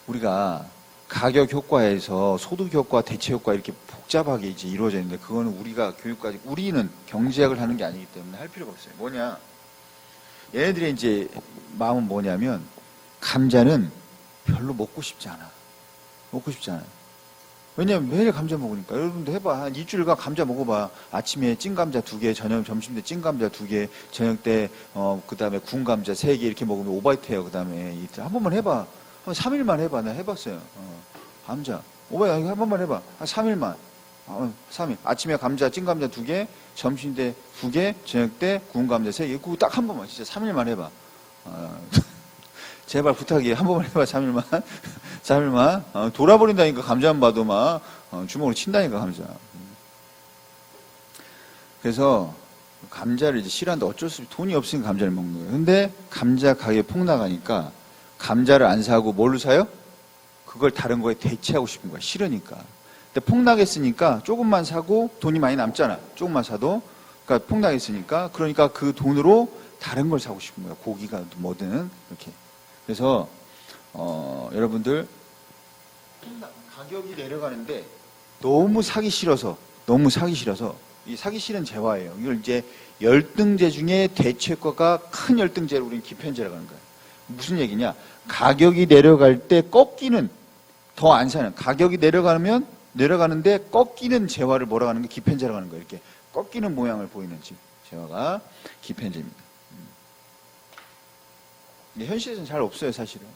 우리가 가격 효과에서 소득 효과, 대체 효과 이렇게 복잡하게 이제 이루어져 있는데 그거는 우리가 교육까지 우리는 경제학을 하는 게 아니기 때문에 할 필요가 없어요. 뭐냐? 얘네들의 이제 마음은 뭐냐면 감자는 별로 먹고 싶지 않아. 먹고 싶지 않아요. 왜냐면 매일 감자 먹으니까. 여러분도 해봐. 한 일주일간 감자 먹어봐. 아침에 찐 감자 2개, 점심 때 찐 감자 2개, 저녁 때, 그 다음에 구운 감자 3개 이렇게 먹으면 오바이트해요. 그 다음에 한 번만 해봐. 한 3일만 해봐. 내가 해봤어요. 감자. 오바이트 한 번만 해봐. 한 3일만. 3일. 아침에 감자, 찐 감자 2개, 점심 때 2개, 저녁 때 구운 감자 3개. 그거 딱 한 번만. 진짜 3일만 해봐. 제발 부탁이에요. 한 번만 해봐, 3일만. 3일만. 돌아버린다니까, 감자만 봐도 막, 주먹으로 친다니까, 감자. 그래서, 감자를 이제 싫어하는데 어쩔 수 없이 돈이 없으니까 감자를 먹는 거예요. 근데, 감자 가격이 폭락하니까, 감자를 안 사고 뭘로 사요? 그걸 다른 거에 대체하고 싶은 거야. 싫으니까. 근데 폭락했으니까, 조금만 사고, 돈이 많이 남잖아. 조금만 사도. 그러니까 폭락했으니까, 그러니까 그 돈으로 다른 걸 사고 싶은 거야. 고기가 뭐든, 이렇게. 그래서 여러분들 가격이 내려가는데 너무 사기 싫어서 이 사기 싫은 재화예요. 이걸 이제 열등제 중에 대체효과가 큰 열등제를 우리는 기편제라고 하는 거예요. 무슨 얘기냐? 가격이 내려갈 때 꺾이는, 더 안 사는, 가격이 내려가는데 꺾이는 재화를 뭐라고 하는 게 기편제라고 하는 거예요. 이렇게 꺾이는 모양을 보이는 재화가 기편제입니다. 현실에서는 잘 없어요, 사실은.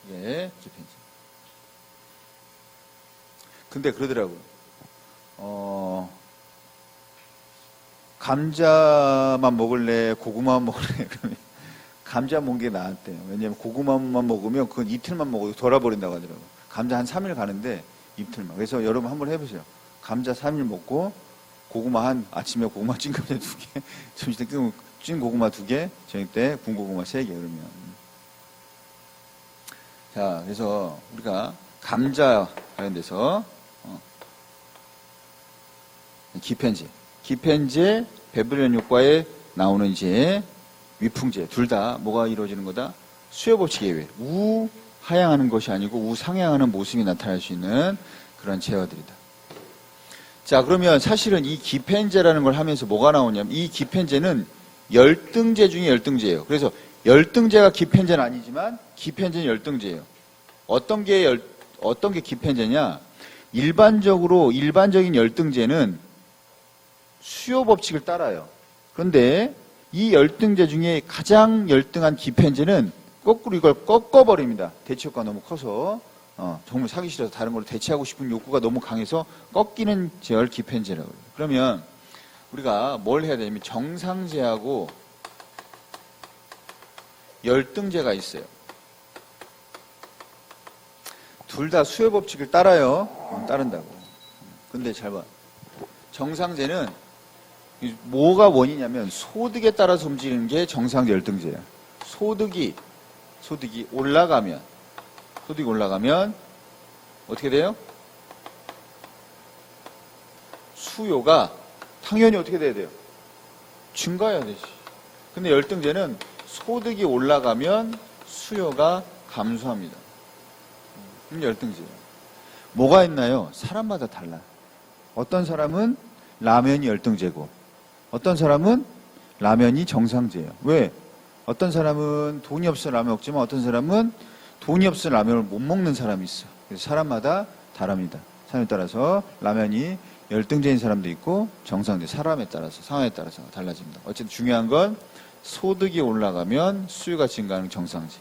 이게 기편제. 근데 그러더라고요. 감자만 먹을래, 고구마만 먹을래? 그러면 감자 먹는 게 나았대요. 왜냐면 고구마만 먹으면 그건 이틀만 먹어도 돌아버린다고 하더라고요. 감자 한 3일 가는데 이틀만. 그래서 여러분 한번 해보세요. 감자 3일 먹고 고구마 아침에 고구마 찐 감자 2개, 점심 때 찐 고구마 2개, 저녁 때 군 고구마 3개 그러면. 자, 그래서 우리가 감자 관련돼서 기편제, 배분련 효과에 나오는 이제 위풍제 둘 다 뭐가 이루어지는 거다? 수요 법칙에 의해 우하향하는 것이 아니고 우상향하는 모습이 나타날 수 있는 그런 제어들이다. 자, 그러면 사실은 이 기편제라는 걸 하면서 뭐가 나오냐면 이 기편제는 열등제 중에 열등제예요. 그래서 열등제가 기편제는 아니지만 기편제는 열등제예요. 어떤 게 기편제냐? 일반적인 열등제는 수요 법칙을 따라요. 그런데 이 열등제 중에 가장 열등한 기편제는 거꾸로 이걸 꺾어버립니다. 대체효과가 너무 커서 정말 사기 싫어서 다른 걸로 대체하고 싶은 욕구가 너무 강해서 꺾이는 제어를 기편제라고 해요. 그러면 우리가 뭘 해야 되냐면 정상제하고 열등제가 있어요. 둘 다 수요 법칙을 따라요. 따른다고. 근데 잘 봐. 정상제는 뭐가 원이냐면 소득에 따라서 움직이는 게 정상 열등제예요. 소득이 올라가면 어떻게 돼요? 수요가 당연히 어떻게 돼야 돼요? 증가해야 되지. 근데 열등제는 소득이 올라가면 수요가 감소합니다. 열등제예요. 뭐가 있나요? 사람마다 달라. 어떤 사람은 라면이 열등제고 어떤 사람은 라면이 정상제예요. 왜? 어떤 사람은 돈이 없어 라면 먹지만 어떤 사람은 돈이 없어 라면을 못 먹는 사람이 있어. 그래서 사람마다 다릅니다. 사람에 따라서 라면이 열등제인 사람도 있고 정상제, 사람에 따라서 상황에 따라서 달라집니다. 어쨌든 중요한 건 소득이 올라가면 수요가 증가하는 정상제.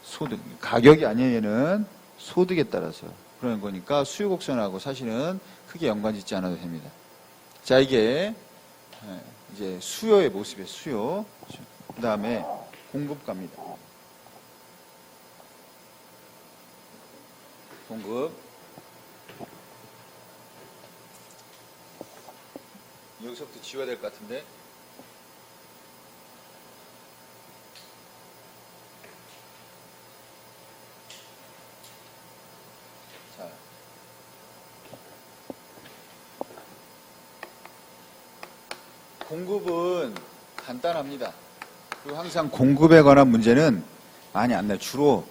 소득, 가격이 아니에요. 얘는 소득에 따라서 그런 거니까 수요 곡선하고 사실은 크게 연관짓지 않아도 됩니다. 자, 이게 이제 수요의 모습이에요. 수요. 그 다음에 공급 갑니다. 공급. 여기서부터 지워야 될 것 같은데. 자. 공급은 간단합니다. 그리고 항상 공급에 관한 문제는 많이 안 나요. 주로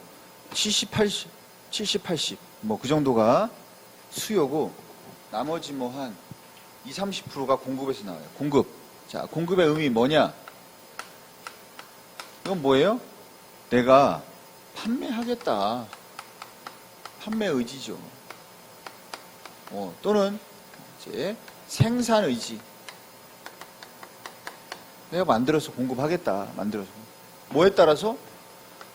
70, 80, 뭐 그 정도가 수요고 나머지 뭐 한 20, 30%가 공급에서 나와요. 공급. 자, 공급의 의미 뭐냐? 이건 뭐예요? 내가 판매하겠다. 판매 의지죠. 또는 이제 생산 의지. 내가 만들어서 공급하겠다. 만들어서. 뭐에 따라서?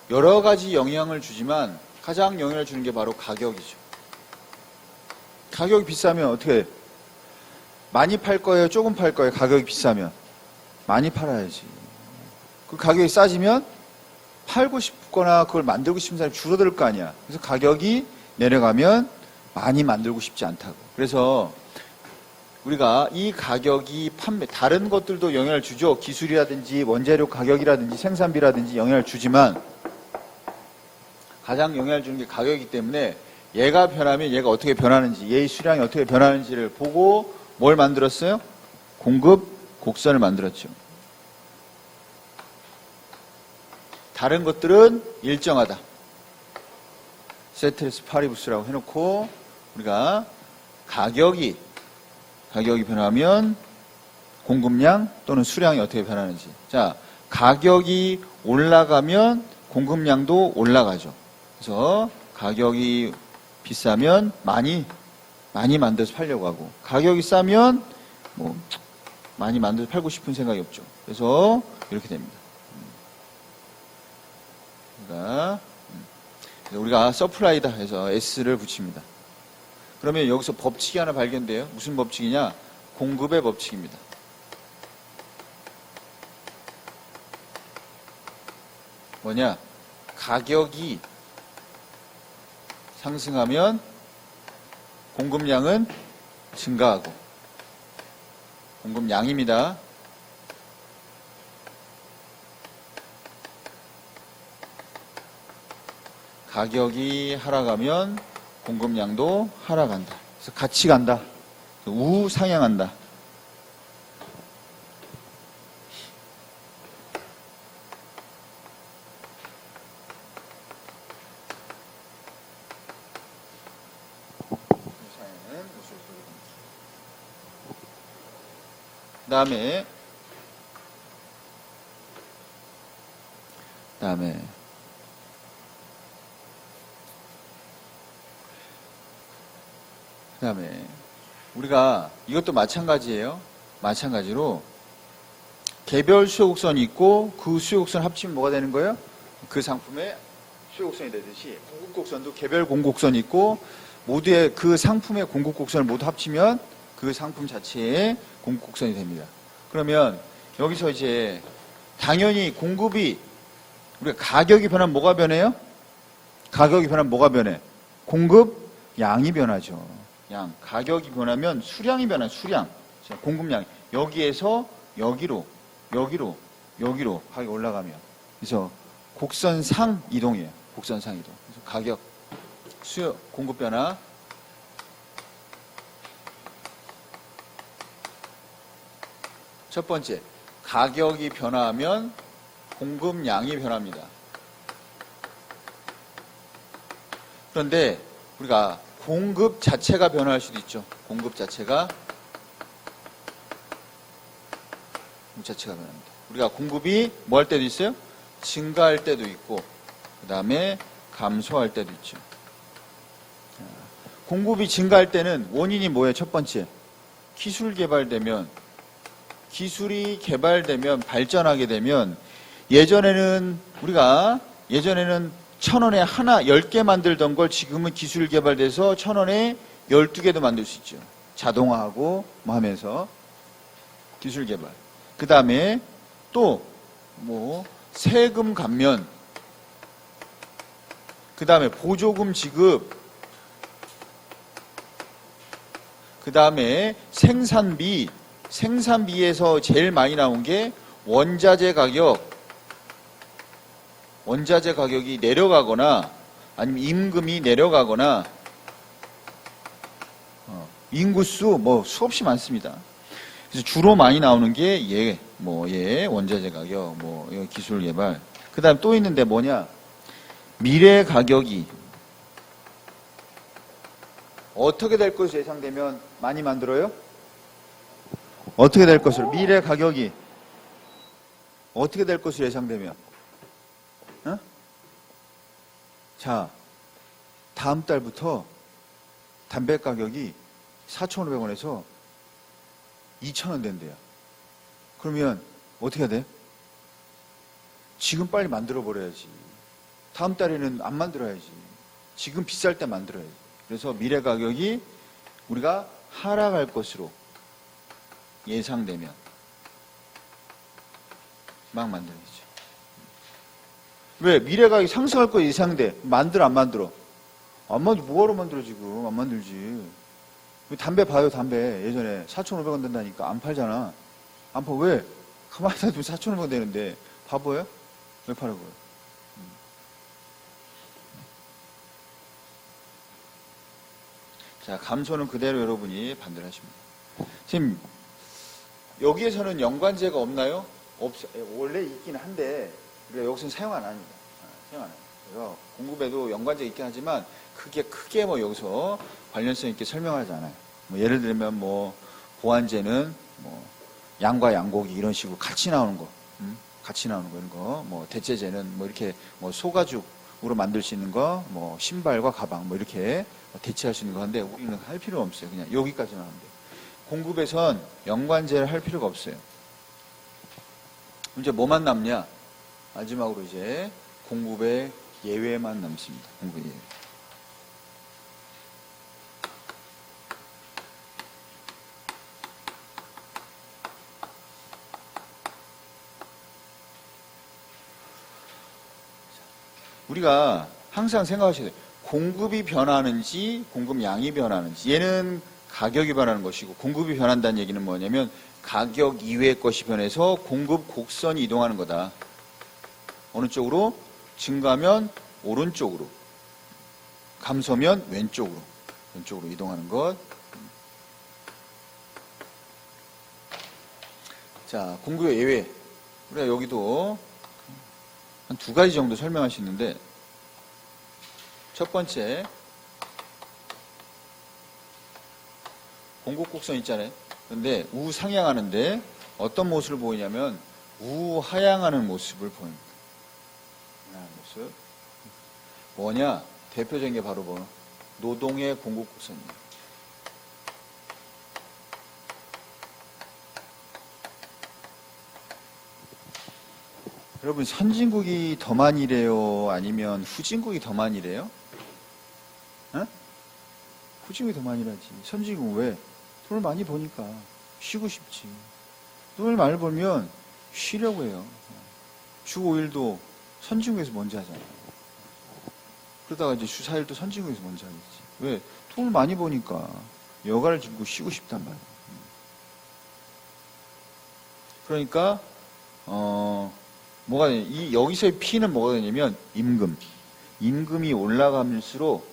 여러 가지 영향을 주지만 가장 영향을 주는 게 바로 가격이죠. 가격이 비싸면 어떻게 해요? 많이 팔 거예요? 조금 팔 거예요? 가격이 비싸면? 많이 팔아야지. 그 가격이 싸지면 팔고 싶거나 그걸 만들고 싶은 사람이 줄어들 거 아니야. 그래서 가격이 내려가면 많이 만들고 싶지 않다고. 그래서 우리가 이 가격이 다른 것들도 영향을 주죠. 기술이라든지 원재료 가격이라든지 생산비라든지 영향을 주지만 가장 영향을 주는 게 가격이기 때문에 얘가 변하면 얘가 어떻게 변하는지, 얘의 수량이 어떻게 변하는지를 보고 뭘 만들었어요? 공급 곡선을 만들었죠. 다른 것들은 일정하다. 세테리스 파리부스라고 해놓고 우리가 가격이 가격이 변하면 공급량 또는 수량이 어떻게 변하는지. 자, 가격이 올라가면 공급량도 올라가죠. 그래서 가격이 비싸면 많이 만들어서 팔려고 하고, 가격이 싸면 뭐 많이 만들어서 팔고 싶은 생각이 없죠. 그래서 이렇게 됩니다. 그러니까 우리가 서플라이다 해서 S를 붙입니다. 그러면 여기서 법칙이 하나 발견돼요. 무슨 법칙이냐? 공급의 법칙입니다. 뭐냐? 가격이 상승하면 공급량은 증가하고, 공급량입니다. 가격이 하락하면 공급량도 하락한다. 그래서 같이 간다. 우상향한다. 다음에 우리가 이것도 마찬가지예요. 마찬가지로 개별 수요곡선이 있고 그 수요곡선 합치면 뭐가 되는 거예요? 그 상품의 수요곡선이 되듯이 공급곡선도 개별 공급곡선이 있고 모두의 그 상품의 공급곡선을 모두 합치면 그 상품 자체의 공급곡선이 됩니다. 그러면 여기서 이제 당연히 공급이 우리가 가격이 변하면 뭐가 변해요? 가격이 변하면 뭐가 변해? 공급 양이 변하죠. 양. 가격이 변하면 수량이 변해요. 수량. 공급량. 여기에서 여기로 가격이 올라가면. 그래서 곡선상 이동이에요. 곡선상 이동. 그래서 가격, 수요, 공급 변화. 첫 번째, 가격이 변화하면 공급량이 변합니다. 그런데 우리가 공급 자체가 변화할 수도 있죠. 공급 자체가 변합니다. 우리가 공급이 뭐 할 때도 있어요? 증가할 때도 있고, 그 다음에 감소할 때도 있죠. 공급이 증가할 때는 원인이 뭐예요? 첫 번째, 기술이 개발되면 발전하게 되면 예전에는 1,000원에 하나 10개 만들던 걸 지금은 기술 개발돼서 1,000원에 12개도 만들 수 있죠. 자동화하고 뭐 하면서 기술 개발. 그 다음에 또 뭐 세금 감면, 그 다음에 보조금 지급, 그 다음에 생산비에서 제일 많이 나온 게 원자재 가격이 내려가거나 아니면 임금이 내려가거나 인구수 뭐 수없이 많습니다. 그래서 주로 많이 나오는 게 원자재 가격, 기술 개발. 그다음 또 있는데 뭐냐? 미래 가격이 어떻게 될 것으로 예상되면 많이 만들어요? 어떻게 될 것으로? 미래 가격이 어떻게 될 것으로 예상되면? 자, 다음 달부터 담배 가격이 4,500원에서 2,000원 된대요. 그러면 어떻게 해야 돼? 지금 빨리 만들어버려야지. 다음 달에는 안 만들어야지. 지금 비쌀 때 만들어야지. 그래서 미래 가격이 우리가 하락할 것으로 예상되면 막 만들어야죠. 왜? 미래 가격이 상승할 거 예상돼. 만들어, 안 만들어? 안 만들어. 뭐하러 만들어, 지금? 안 만들지. 담배 봐요, 담배. 예전에 4,500원 된다니까. 안 팔잖아. 안 파. 왜? 가만히 놔두면 4,500원 되는데. 바보예요? 왜 파라고요? 자, 감소는 그대로 여러분이 반대를 하십니다. 지금, 여기에서는 연관제가 없나요? 원래 있긴 한데, 우리가 여기서는 사용 안 합니다. 사용 안 해요. 그래서 공급에도 연관제가 있긴 하지만, 그게 크게 여기서 관련성 있게 설명하지 않아요. 예를 들면 보완제는 뭐 양과 양고기 이런 식으로 같이 나오는 거, 같이 나오는 거 이런 거, 뭐 대체제는 뭐 이렇게 뭐 소가죽으로 만들 수 있는 거, 뭐 신발과 가방 뭐 이렇게 대체할 수 있는 거 한데 우리는 할 필요 없어요. 그냥 여기까지만 하면 돼요. 공급에선 연관제를 할 필요가 없어요. 이제 뭐만 남냐? 마지막으로 이제 공급의 예외만 남습니다. 공급의 예외. 우리가 항상 생각하셔야 돼요. 공급이 변하는지 공급량이 변하는지 얘는 가격이 변하는 것이고 공급이 변한다는 얘기는 뭐냐면 가격 이외의 것이 변해서 공급 곡선이 이동하는 거다. 어느 쪽으로? 증가면 오른쪽으로, 감소면 왼쪽으로 이동하는 것. 자, 공급의 예외. 우리가 여기도 한 두 가지 정도 설명할 수 있는데, 첫 번째, 공급 곡선 있잖아요. 근데 우상향하는데 어떤 모습을 보이냐면 우하향하는 모습을 보입니다. 모습. 뭐냐? 대표적인 게 바로 뭐 노동의 공급 곡선입니다. 여러분, 선진국이 더 많이 일해요? 아니면 후진국이 더 많이 일해요? 어? 후진국이 더 많이 일하지. 선진국은 왜? 돈을 많이 버니까 쉬고 싶지. 돈을 많이 벌면 쉬려고 해요. 주 5일도 선진국에서 먼저 하잖아요. 그러다가 이제 주 4일도 선진국에서 먼저 하겠지. 왜? 돈을 많이 버니까 여가를 즐기고 쉬고 싶단 말이에요. 그러니까 뭐가 되냐? 여기서의 P는 뭐가 되냐면 임금이 올라갈수록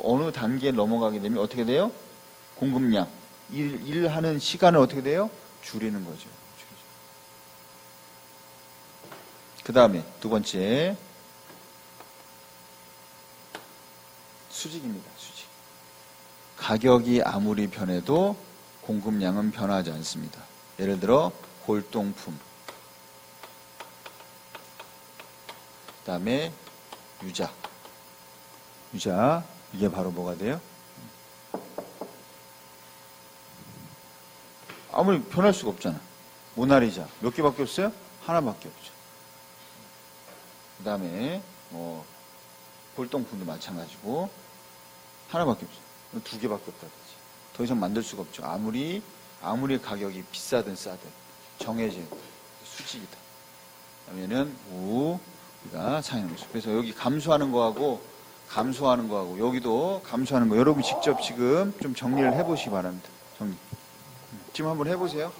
어느 단계에 넘어가게 되면 어떻게 돼요? 공급량, 일하는 시간을 어떻게 돼요? 줄이는 거죠. 그 다음에 두 번째, 수직입니다. 수직. 가격이 아무리 변해도 공급량은 변하지 않습니다. 예를 들어 골동품, 그 다음에 유자, 이게 바로 뭐가 돼요? 아무리 변할 수가 없잖아. 모나리자 몇 개밖에 없어요? 하나밖에 없죠. 그 다음에 뭐 골동품도 마찬가지고 하나밖에 없어요. 두 개밖에 없다 그러지. 더 이상 만들 수가 없죠. 아무리 가격이 비싸든 싸든 정해진 수직이다. 그러면은 우리가 상향하는 모습. 그래서 여기 감소하는 거하고 여기도 감소하는 거. 여러분 직접 지금 좀 정리를 해보시기 바랍니다. 정리. 지금 한번 해보세요.